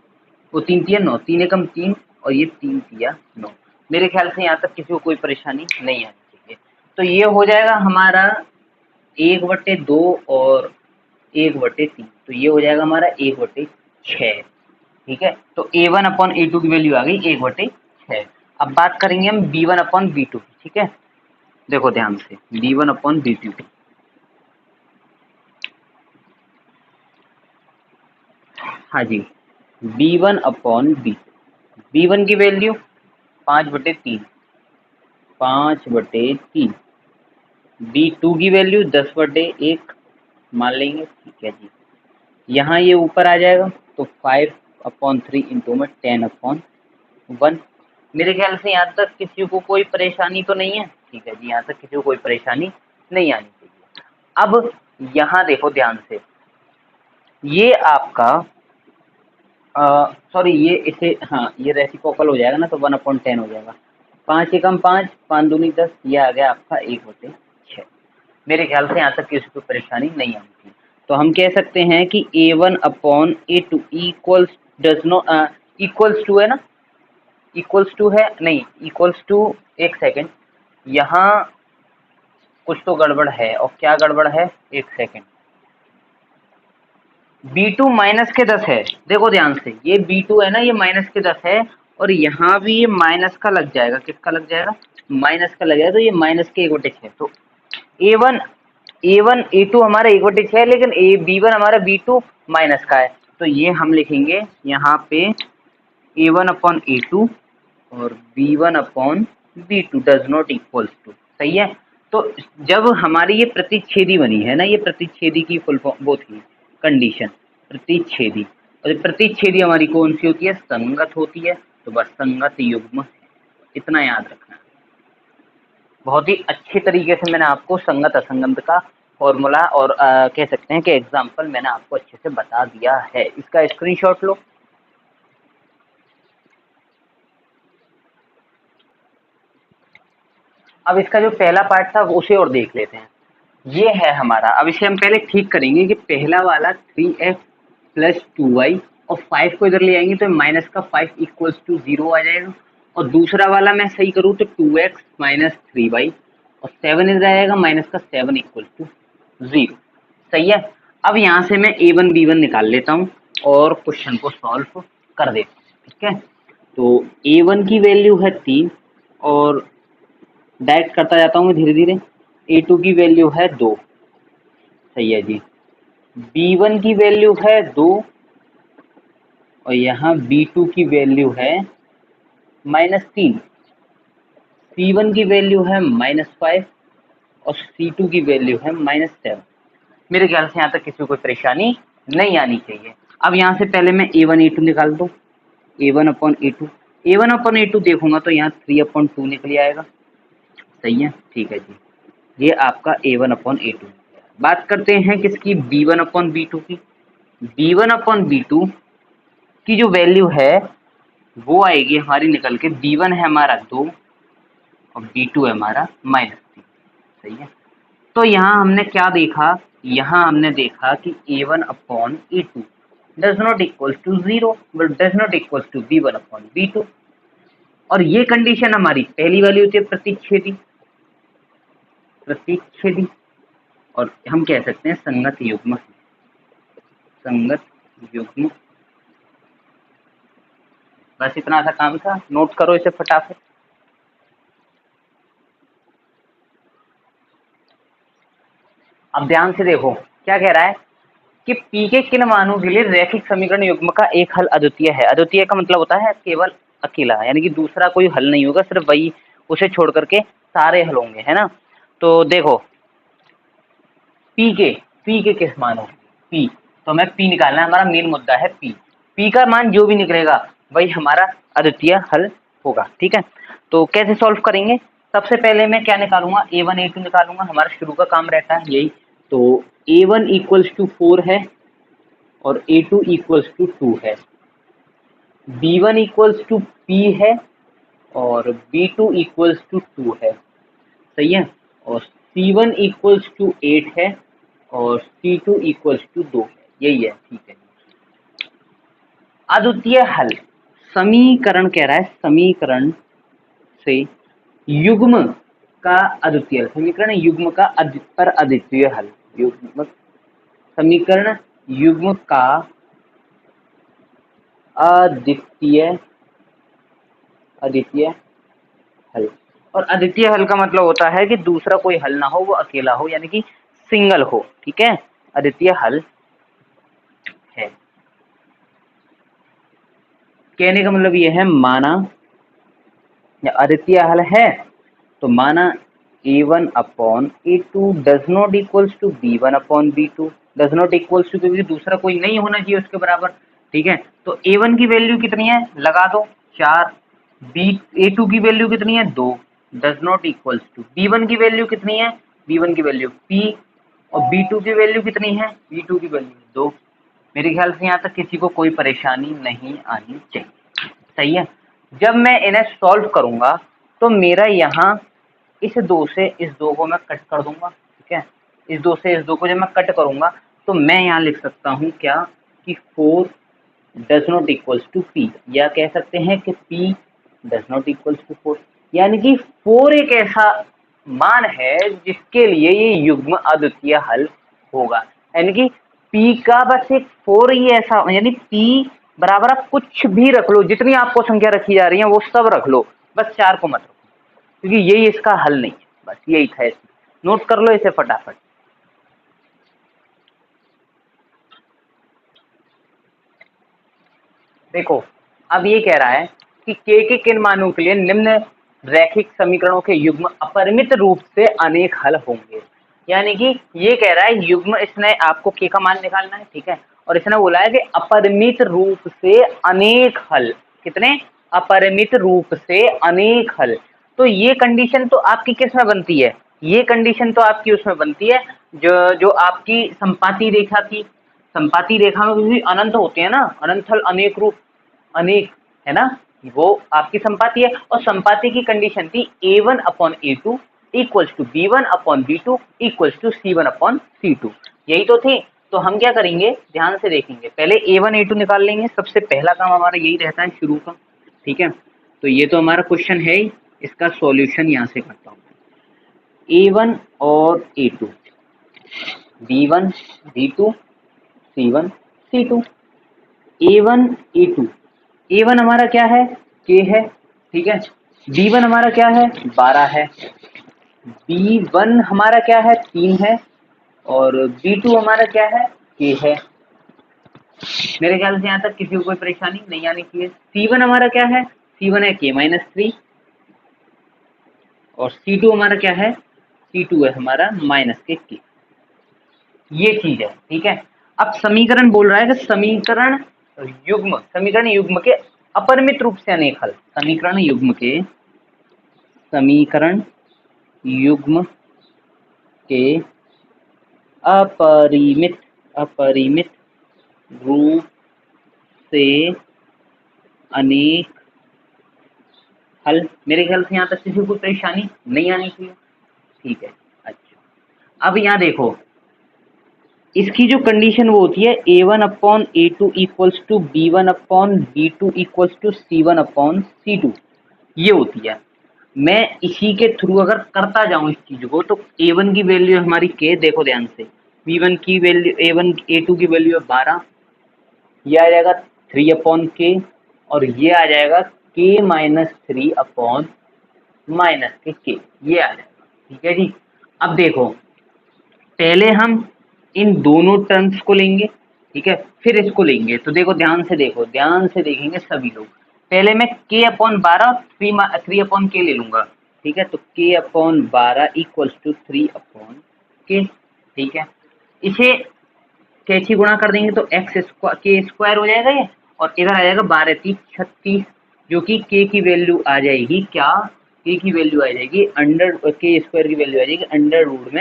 S1: वो 3 तिया 9, 3 एकम 3 और ये 3 तिया 9। मेरे ख्याल से यहाँ तक किसी को कोई परेशानी नहीं आनी चाहिए। तो ये हो जाएगा हमारा 1/2 और 1/3, तो ये हो जाएगा हमारा 1/6। ठीक है, तो a1/a2 की वैल्यू आ गई 1/6। अब बात करेंगे हम b1/b2 की। ठीक है, देखो ध्यान से, b1/b2, हाँ जी, b1/b2, b1 की वैल्यू 5/3, 5/3, b2 की वैल्यू 10/1 मान लेंगे। ठीक है जी, यहाँ ये ऊपर आ जाएगा, तो 5/3 इंटू में 10/1। मेरे ख्याल से यहाँ तक किसी को कोई परेशानी तो नहीं है। ठीक है जी, यहाँ तक किसी को कोई परेशानी नहीं आनी चाहिए। अब यहाँ देखो ध्यान से, ये आपका सॉरी, ये इसे, हाँ ये रेसिप्रोकल हो जाएगा ना, तो 1/10 हो जाएगा। 5 एकम 5, 5 दूनी 10, ये आ गया आपका 1/6। मेरे ख्याल से यहाँ तक किसी को परेशानी नहीं आनी चाहिए। तो हम कह सकते हैं कि a1/a2 equals does not equals to है ना, इक्वल्स टू है नहीं, इक्वल्स टू, एक सेकेंड, यहाँ कुछ तो गड़बड़ है। और क्या गड़बड़ है, एक सेकेंड, b2 माइनस के 10 है। देखो ध्यान से, ये b2 है ना, ये माइनस के 10 है, और यहाँ भी ये माइनस का लग जाएगा। किसका लग जाएगा, माइनस का लग जाएगा, तो ये माइनस के 1/6। तो a1 a2 हमारा 1/6 है, लेकिन b1 हमारा b2 माइनस का है, तो ये हम लिखेंगे यहाँ पे a1/a2 और b1/b2 does not equals to. सही है। तो जब हमारी ये प्रतिच्छेदी बनी है ना, ये प्रतिच्छेदी की फुल फॉर्म वो थी कंडीशन, प्रतिच्छेदी। और प्रतिच्छेदी हमारी कौन सी होती है, संगत होती है। तो बस संगत युग्म, इतना याद रखना है। बहुत ही अच्छे तरीके से मैंने आपको संगत असंगत का फॉर्मूला और कह सकते हैं कि एग्जाम्पल मैंने आपको अच्छे से बता दिया है। इसका स्क्रीनशॉट लो। अब इसका जो पहला पार्ट था उसे और देख लेते हैं। ये है हमारा, अब इसे हम पहले ठीक करेंगे कि पहला वाला 3x + 2y और 5 को इधर ले आएंगे तो माइनस का 5 इक्वल्स टू 0 आ जाएगा। और दूसरा वाला मैं सही करूँ तो 2x - 3y और 7 इधर आएगा, माइनस का 7 इक्वल्स टू 0। सही है। अब यहाँ से मैं a1 b1 निकाल लेता हूँ और क्वेश्चन को सॉल्व कर देता हूँ। ठीक है, तो a1 की वैल्यू है 3 और डायरेक्ट करता जाता हूँ मैं धीरे धीरे। a2 की वैल्यू है 2। सही है जी। b1 की वैल्यू है 2 और यहाँ b2 की वैल्यू है -3, c1 की वैल्यू है -5 और c2 की वैल्यू है -7। मेरे ख्याल से यहाँ तक किसी को कोई परेशानी नहीं आनी चाहिए। अब यहाँ से पहले मैं a1 a2 निकाल दूँ। a1/a2 देखूंगा तो यहाँ 3/2 निकल आएगा। सही है, ठीक है जी, ये आपका a1/a2। बात करते हैं किसकी, b1/b2 की। b1/b2 की जो वैल्यू है वो आएगी हमारी निकल के, b1 है हमारा 2 और b2 है हमारा -3। सही है। तो यहाँ हमने क्या देखा यहाँ हमने देखा कि a1 upon a2 does not equal to 0 but does not equal to b1 upon b2, और ये कंडीशन हमारी पहली वाली होती है प्रतिच्छेदी, प्रतिच्छेदी, और हम कह सकते हैं संगत युग्म, संगत युग्म। बस इतना सा काम था, नोट करो इसे फटाफट। अब ध्यान से देखो क्या कह रहा है कि P के किन मानों के लिए रैखिक समीकरण युग्म का एक हल अद्वितीय है। अद्वितीय का मतलब होता है केवल अकेला, यानी कि दूसरा कोई हल नहीं होगा, सिर्फ वही, उसे छोड़ करके सारे हल होंगे, है ना। तो देखो P के किस मान होंगे, P, तो हमें P निकालना है, हमारा मेन मुद्दा है P का मान जो भी निकलेगा वही हमारा अद्वितीय हल होगा, ठीक है। तो कैसे सॉल्व करेंगे, सबसे पहले मैं क्या निकालूंगा, a1 a2 निकालूंगा, हमारा शुरू का काम रहता है यही। तो a1 इक्वल्स टू 4 है और a2 इक्वल्स टू 2 है, b1 इक्वल्स टू p है और b2 इक्वल्स टू 2 है, सही है, और c1 इक्वल्स टू 8 है और c2 इक्वल्स टू 2 है, यही है, ठीक है। अद्वितीय हल, समीकरण कह रहा है, समीकरण से युग्म का अद्वितीय, समीकरण युग्म का पर अद्वितीय हल, युग्म, समीकरण युग्म का अद्वितीय, अद्वितीय हल। और अद्वितीय हल का मतलब होता है कि दूसरा कोई हल ना हो, वो अकेला हो, यानी कि सिंगल हो, ठीक है, अद्वितीय हल है। कहने का मतलब ये है, माना या अद्वितीय हल है तो माना a1 upon a2 does not equals to b1 upon b2, does not equals to, क्योंकि दूसरा कोई नहीं होना चाहिए उसके बराबर, ठीक है। तो a1 की वैल्यू कितनी है, लगा दो 4, a2 की वैल्यू कितनी है 2, does not equals to, b1 की वैल्यू कितनी है, b1 की वैल्यू p, और b2 की वैल्यू कितनी है, b2 की वैल्यू 2। मेरे ख्याल से यहाँ तक किसी को कोई परेशानी नहीं आनी चाहिए, सही है। जब मैं इन्हें सॉल्व करूंगा तो मेरा यहाँ इस 2 से इस 2 को मैं कट कर दूंगा, ठीक है, इस 2 से इस 2 को जब मैं कट करूंगा तो मैं यहाँ लिख सकता हूँ क्या कि 4 does not equals to p, या कह सकते हैं कि p does not equals to 4, यानी कि 4 एक ऐसा मान है जिसके लिए ये युग्म अद्वितीय हल होगा, यानी कि p का बस एक 4 ही ऐसा, यानी p बराबर आप कुछ भी रख लो, जितनी आपको संख्या रखी जा रही है वो सब रख लो, बस 4 को मत रखो, क्योंकि यही इसका हल नहीं है, बस यही था इसमें। नोट कर लो इसे फटाफट। देखो अब ये कह रहा है कि के किन मानों के लिए निम्न रैखिक समीकरणों के युग्म अपरिमित रूप से अनेक हल होंगे, यानी कि ये कह रहा है युग्म, इसने आपको के का मान निकालना है, ठीक है, और इसने बोला है कि अपरिमित रूप से अनेक हल, कितने, अपरिमित रूप से अनेक हल। तो ये कंडीशन तो आपकी किस में बनती है, ये कंडीशन तो आपकी उसमें बनती है जो जो आपकी संपाती रेखा की, संपाती रेखा में भी अनंत होते हैं ना, अनंत हल, अनेक रूप, अनेक, है ना, वो आपकी संपाती है, और संपाती की कंडीशन थी a1 upon a2 equals to b1 upon b2 equals to c1 upon c2, यही तो थी। तो हम क्या करेंगे, ध्यान से देखेंगे, पहले a1 a2 निकाल लेंगे, सबसे पहला काम हमारा यही रहता है शुरू का, ठीक है। तो ये तो हमारा क्वेश्चन है ही, इसका सॉल्यूशन यहाँ से करता हूँ, a1 और a2, b1 b2 c1 c2, a1 a2, a1 हमारा क्या है, k है, ठीक है, b1 हमारा क्या है 12 है, b1 हमारा क्या है 3 है, और b2 हमारा क्या है k है। मेरे ख्याल से यहाँ तक किसी को कोई परेशानी नहीं आनी चाहिए। c1 हमारा क्या है, c1 है k-3, और c2 हमारा क्या है, c2 है हमारा -k। ये चीज है, ठीक है। अब समीकरण बोल रहा है कि समीकरण युग्म के अपरिमित रूप से अनेक हल, समीकरण युग्म के अपरिमित रूप से अनेक हल। मेरे ख्याल से यहाँ तक किसी को परेशानी नहीं आनी चाहिए, ठीक है। अच्छा अब यहाँ देखो, इसकी जो कंडीशन वो होती है A1 upon A2 equals to B1 upon B2 equals to C1 upon C2, ये होती है। मैं इसी के थ्रू अगर करता जाऊं इस चीज को तो A1 की वैल्यू हमारी K, देखो ध्यान से, B1 की वैल्यू A1 A2 की वैल्यू है 12, ये आ जाएगा 3 अपॉन K, और ये आ जाएगा K माइनस 3 अपॉन माइनस के K, ये आ जाएगा। ठीक है जी। अब देखो, पहले हम इन दोनों टर्म्स को लेंगे, ठीक है, फिर इसको लेंगे। तो देखो ध्यान से, देखो ध्यान से देखेंगे सभी लोग। पहले मैं K अपॉन 12 3 अपॉन K ले लूंगा, ठीक है। तो K upon 12 equals to 3 upon K, ठीक है। इसे कैसे गुणा कर देंगे तो एक्स स्क्वायर के स्क्वायर हो जाएगा ये, और इधर आ जाएगा 12×3 = 36, जो कि K की वैल्यू आ जाएगी क्या, K की वैल्यू आ जाएगी अंडर K स्क्वायर की वैल्यू आ जाएगी अंडर रूट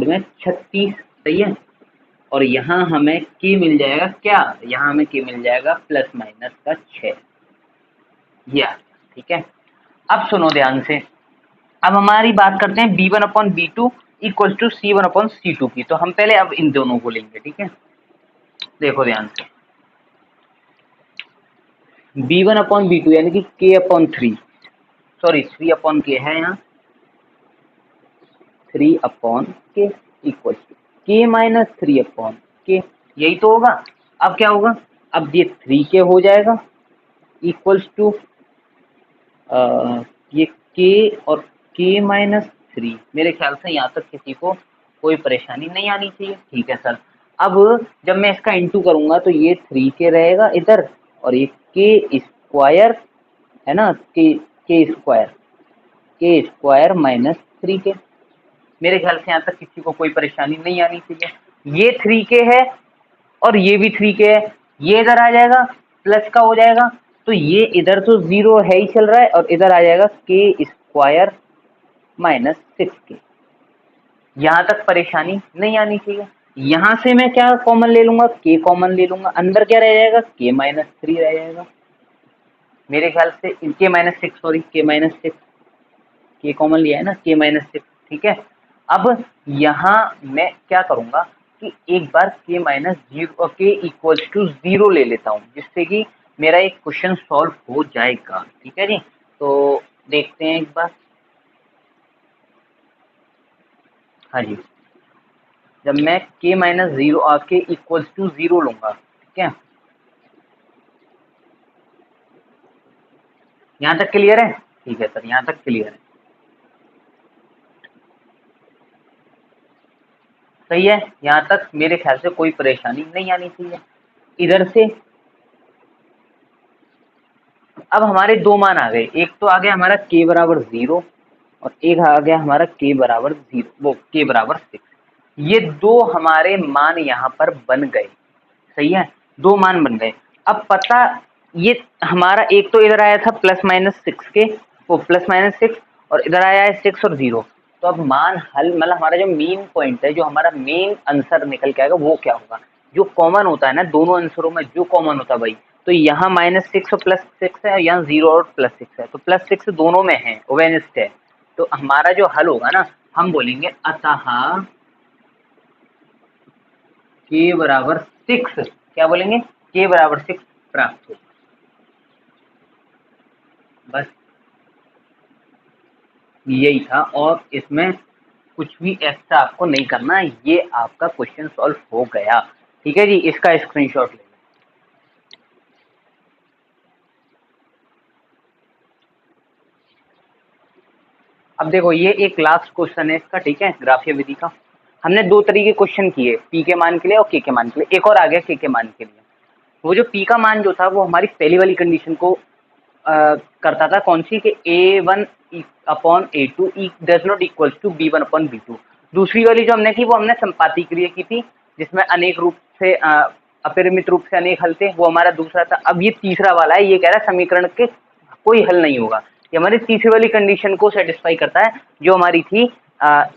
S1: में 36, सही है। और यहाँ हमें K मिल जाएगा क्या, यहाँ हमें K मिल जाएगा प्लस माइनस का 6, ये आ गया, ठीक है। अब सुनो ध्यान से, अब हमारी बात करते हैं B1 upon B2 equal to C1 upon C2 की। तो हम पहले अब इन दोनों को लेंगे, ठीक है। देखो ध्यान से, B1 अपॉन B2 यानी कि K upon 3, sorry 3 upon K है यहाँ, 3 upon K equal to K minus 3 upon K, यही तो होगा। अब क्या होगा, अब ये 3K हो जाएगा इक्वल्स टू ये K और K माइनस 3। मेरे ख्याल से यहाँ तक किसी को कोई परेशानी नहीं आनी चाहिए, ठीक है सर। अब जब मैं इसका इंटू करूंगा तो ये 3K रहेगा इधर, और ये K स्क्वायर है ना, K स्क्वायर माइनस 3K। मेरे ख्याल से यहाँ तक किसी को कोई परेशानी नहीं आनी चाहिए। ये 3K है और ये भी 3K है, ये इधर आ जाएगा प्लस का हो जाएगा, तो ये इधर तो 0 है ही चल रहा है, और इधर आ जाएगा K स्क्वायर माइनस 6K। यहाँ तक परेशानी नहीं आनी चाहिए। यहाँ से मैं क्या कॉमन ले लूंगा, K कॉमन ले लूंगा, अंदर क्या रह जाएगा, K माइनस 3 रह जाएगा। मेरे ख्याल से K minus 6, sorry K minus 6, K common लिया है ना, K माइनस 6, ठीक है। अब यहाँ मैं क्या करूंगा कि एक बार K minus 0 K equals to 0 ले लेता हूँ, जिससे कि मेरा एक क्वेश्चन सॉल्व हो जाएगा, ठीक है जी। तो देखते हैं एक बार, हाँ जी। जब मैं K minus 0 K equals to 0 लूंगा, ठीक है, यहाँ तक क्लियर है, ठीक है सर, यहाँ तक क्लियर है, सही है। यहाँ तक मेरे ख्याल से कोई परेशानी नहीं आनी चाहिए। इधर से अब हमारे दो मान आ गए, एक तो आ गया हमारा K बराबर 0, और एक आ गया हमारा K बराबर 0, वो K बराबर 6। ये दो हमारे मान यहाँ पर बन गए, सही है, दो मान बन गए। अब पता, ये हमारा एक तो इधर आया था प्लस माइनस 6 के, वो प्लस माइनस 6, और इधर आया है 6 और 0। तो अब मान हल, मतलब हमारा जो मेन पॉइंट है, जो हमारा मेन आंसर निकल के आएगा वो क्या होगा, जो कॉमन होता है ना दोनों आंसरों में, जो कॉमन होता है भाई, तो यहाँ माइनस 6 और प्लस 6 है, यहाँ 0 और प्लस 6 है, तो प्लस 6 दोनों में है, ओवेनिस्ट है। तो हमारा जो हल होगा ना, हम बोलेंगे अतः K बराबर 6, क्या बोलेंगे, K बराबर 6 प्राप्त हो। बस यही था, और इसमें कुछ भी एक्स्ट्रा आपको नहीं करना, ये आपका क्वेश्चन सॉल्व हो गया, ठीक है जी। इसका स्क्रीनशॉट ले लो। अब देखो, ये एक लास्ट क्वेश्चन है इसका, ठीक है, ग्राफीय विधि का। हमने दो तरीके क्वेश्चन किए, P के मान के लिए और K के मान के लिए, एक और आ गया K के मान के लिए। वो जो P का मान जो था वो हमारी पहली वाली कंडीशन को करता था, कौन सी, कि A1 upon A2 does not equals to B1 upon B2। दूसरी वाली जो हमने की वो हमने संपाती क्रिया की थी, जिसमें अनेक रूप से अपरिमित रूप से अनेक हल थे, वो हमारा दूसरा था। अब ये तीसरा वाला है, ये कह रहा है समीकरण के कोई हल नहीं होगा, ये हमारी तीसरी वाली कंडीशन को सेटिस्फाई करता है, जो हमारी थी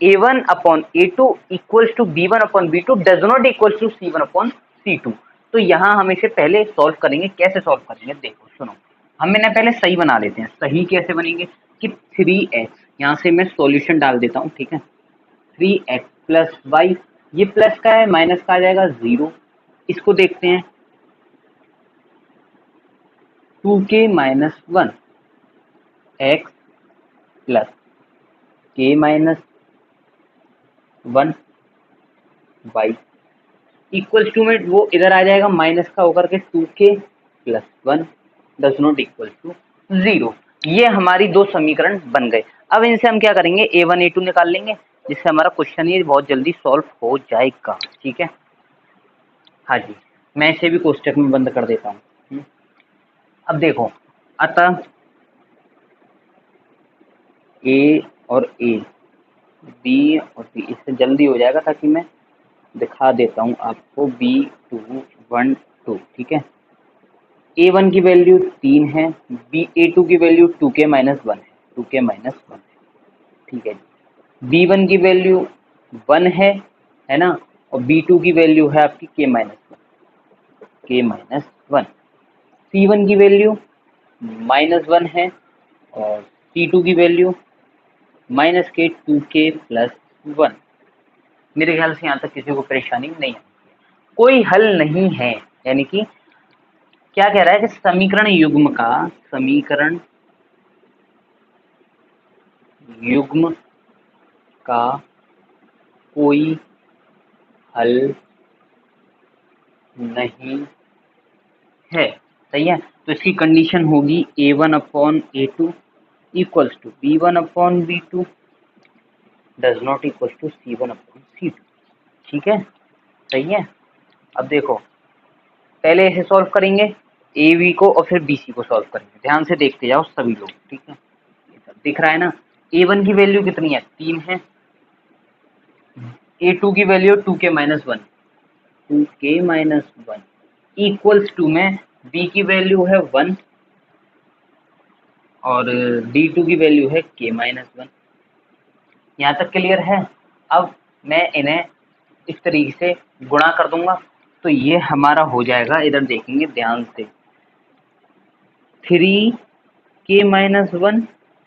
S1: A1 upon A2 equals to B1 upon B2 does not equals to C1 upon C2। तो यहाँ हम इसे पहले सॉल्व करेंगे। कैसे सॉल्व करेंगे, देखो सुनो, हम इन्हें पहले सही बना लेते हैं। सही कैसे बनेंगे कि 3x, यहाँ से मैं सॉल्यूशन डाल देता हूँ, ठीक है, 3x प्लस वाई, ये प्लस का है माइनस का आ जाएगा 0। इसको देखते हैं 2k minus 1 x plus k minus 1 y equals to में वो इधर आ जाएगा माइनस का होकर के 2k plus 1 does not equal to 0। ये हमारी दो समीकरण बन गए। अब इनसे हम क्या करेंगे, a1 a2 निकाल लेंगे, जिससे हमारा क्वेश्चन ये बहुत जल्दी सॉल्व हो जाएगा। ठीक है, हाँ जी, मैं इसे भी कोष्टक में बंद कर देता हूँ। अब देखो, अतः a और a, b और b, इससे जल्दी हो जाएगा, ताकि मैं दिखा देता हूँ आपको। b2 1 2, ठीक है। a1 की वैल्यू 3 है, a2 की वैल्यू 2k माइनस 1 है, 2k माइनस 1 है, ठीक है जी। b1 की वैल्यू 1 है ना, और b2 की वैल्यू है आपकी k minus 1, k minus 1। c1 की वैल्यू -1 है, और c2 की वैल्यू माइनस के 2k प्लस 1। मेरे ख्याल से यहाँ तक किसी को परेशानी नहीं है, कोई हल नहीं है। यानी कि क्या कह रहा है कि समीकरण युग्म का कोई हल नहीं है। सही है, तो इसकी कंडीशन होगी a1 upon a2 equals to b1 upon b2 does not equal to c1 upon c2। ठीक है, सही है। अब देखो, पहले इसे सॉल्व करेंगे, ए बी को, और फिर बी सी को सॉल्व करेंगे। ध्यान से देखते जाओ सभी लोग, ठीक है। दिख रहा है ना, a1 की वैल्यू कितनी है, 3 है। a2 की value 2k minus 1, 2k minus 1 equals to में b की वैल्यू है 1 और d2 की वैल्यू है k माइनस 1। यहाँ तक क्लियर है। अब मैं इन्हें इस तरीके से गुणा कर दूंगा, तो ये हमारा हो जाएगा, इधर देखेंगे ध्यान से, 3k minus 1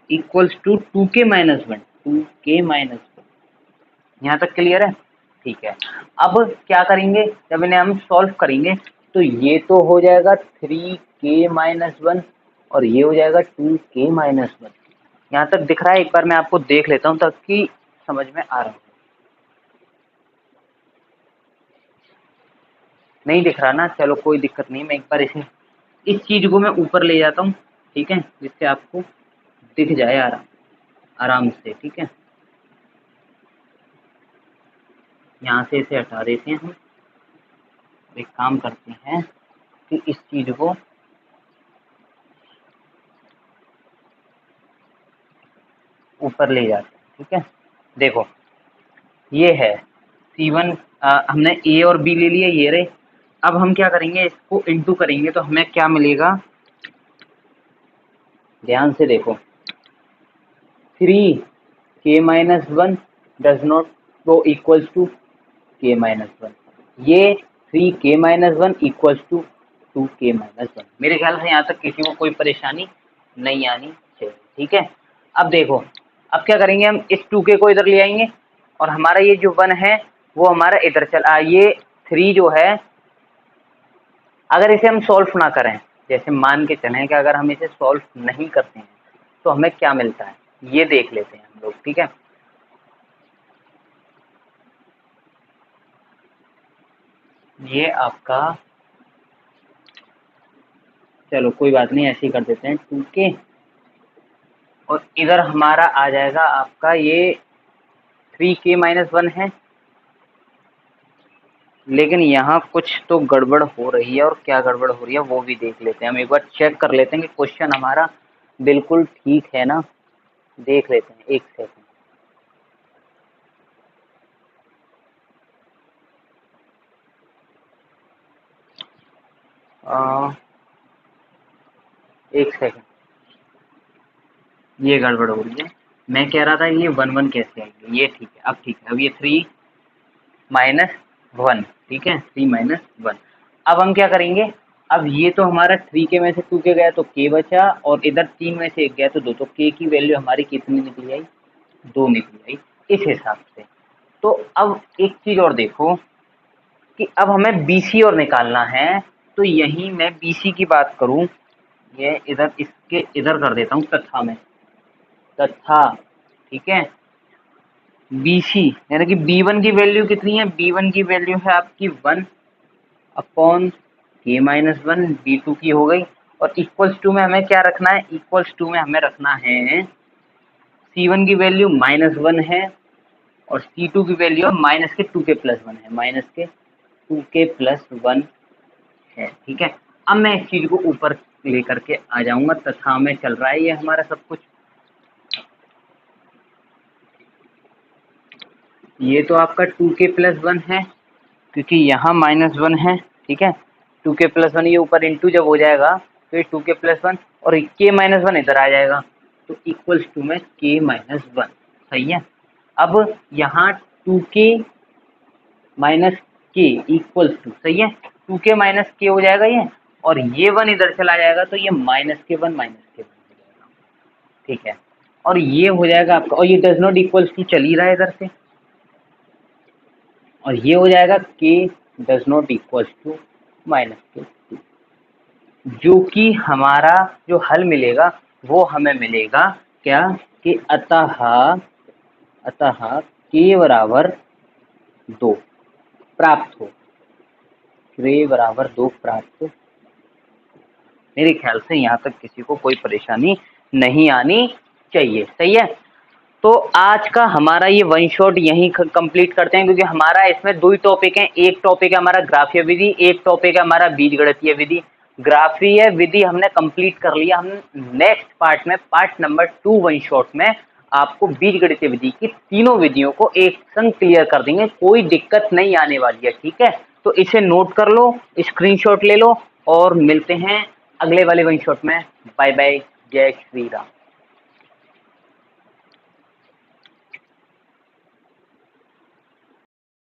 S1: equals to 2k minus 1, 2k minus 1। यहाँ तक क्लियर है, ठीक है। अब क्या करेंगे, जब इन्हें हम सॉल्व करेंगे, तो ये तो हो जाएगा 3k माइनस 1 और ये हो जाएगा 2k माइनस 1। यहाँ तक दिख रहा है, एक बार मैं आपको देख लेता हूँ ताकि समझ में आ रहा हो। नहीं दिख रहा ना, चलो कोई दिक्कत नहीं, मैं एक बार इस चीज को मैं ऊपर ले जाता हूँ, ठीक है, जिससे आपको दिख जाए आराम से। ठीक है, यहाँ से इसे हटा देते हैं हम। एक काम करते हैं कि इस चीज को ऊपर ले जाते हैं। ठीक है, देखो ये है C1, हमने A और B ले लिया, ये रहे। अब हम क्या करेंगे, इसको इंटू करेंगे, तो हमें क्या मिलेगा, ध्यान से देखो, 3k minus 1 does not go equals to k minus 1। ये 3k minus 1 equals to 2k minus 1। मेरे ख्याल से यहाँ तक किसी को कोई परेशानी नहीं आनी चाहिए। ठीक है, अब देखो, अब क्या करेंगे, हम इस 2k को इधर ले आएंगे, और हमारा ये जो 1 है वो हमारा इधर चला, ये 3 जो है, अगर इसे हम सॉल्व ना करें, जैसे मान के चलें कि अगर हम इसे सॉल्व नहीं करते हैं, तो हमें क्या मिलता है, ये देख लेते हैं हम लोग। ठीक है, ये आपका, चलो कोई बात नहीं, ऐसे ही कर देते हैं 2k, और इधर हमारा आ जाएगा आपका ये 3k माइनस 1 है। लेकिन यहाँ कुछ तो गड़बड़ हो रही है, और क्या गड़बड़ हो रही है वो भी देख लेते हैं। हम एक बार चेक कर लेते हैं कि क्वेश्चन हमारा बिल्कुल ठीक है ना, देख लेते हैं, एक सेकंड। एक सेकंड, ये गड़बड़ हो रही है। मैं कह रहा था ये 1 1 कैसे आएगी, ये ठीक है, अब ठीक है। अब ये 3 माइनस 1, ठीक है, 3 माइनस 1। अब हम क्या करेंगे, अब ये तो हमारा 3k में से 2k गया तो k बचा, और इधर 3 में से 1 गया तो 2, तो k की वैल्यू हमारी कितनी निकली आई, 2 निकली आई, इस हिसाब से। तो अब एक चीज और देखो कि अब हमें BC और निकालना है, तो यहीं मैं BC की बात करूं, ये इधर इसके इधर कर देता हूं तथा में, तथा ठीक है BC यानी कि B1 की वैल्यू कितनी है, B1 की वैल्यू है आपकी 1 अपॉन K-1, B2 की हो गई, और इक्वल्स टू में हमें क्या रखना है, इक्वल्स टू में हमें रखना है C1 की वैल्यू -1 है और C2 की वैल्यू माइनस के 2k+1 है, माइनस के 2k+1 है। ठीक है, अब मैं इस चीज को ऊपर लेकर के आ जाऊंगा, तथा में चल रहा है ये हमारा सब कुछ। ये तो आपका 2k+1 है क्योंकि यहाँ -1 है। ठीक है, 2k+1 ये ऊपर इंटू जब हो जाएगा तो ये 2k+1 और k-1 इधर आ जाएगा, तो इक्वल्स टू में k-1। सही है, अब यहाँ 2k माइनस के इक्वल्स टू, सही है, 2k माइनस के हो जाएगा ये, और ये 1 इधर चला जाएगा तो ये -k1 हो जाएगा। ठीक है, और ये हो जाएगा आपका, और ये डज नॉट इक्वल्स टू चल ही रहा है इधर से, और ये हो जाएगा k does not equals to -k2, जो कि हमारा जो हल मिलेगा वो हमें मिलेगा क्या कि अतः k बराबर 2 प्राप्त हो, k बराबर 2 प्राप्त। मेरे ख्याल से यहाँ तक किसी को कोई परेशानी नहीं आनी चाहिए। सही है, तो आज का हमारा ये वन शॉट यहीं कंप्लीट करते हैं, क्योंकि हमारा इसमें 2 ही टॉपिक हैं। एक टॉपिक है हमारा ग्राफीय विधि, एक टॉपिक है हमारा बीजगणितीय विधि। ग्राफीय विधि हमने कंप्लीट कर लिया, हम नेक्स्ट पार्ट में पार्ट नंबर 2 वन शॉट में आपको बीजगणितीय विधि की तीनों विधियों को एक संग क्लियर कर देंगे, कोई दिक्कत नहीं आने वाली है। ठीक है, तो इसे नोट कर लो, स्क्रीनशॉट ले लो, और मिलते हैं अगले वाले वन शॉट में। बाय बाय, जय श्री राम।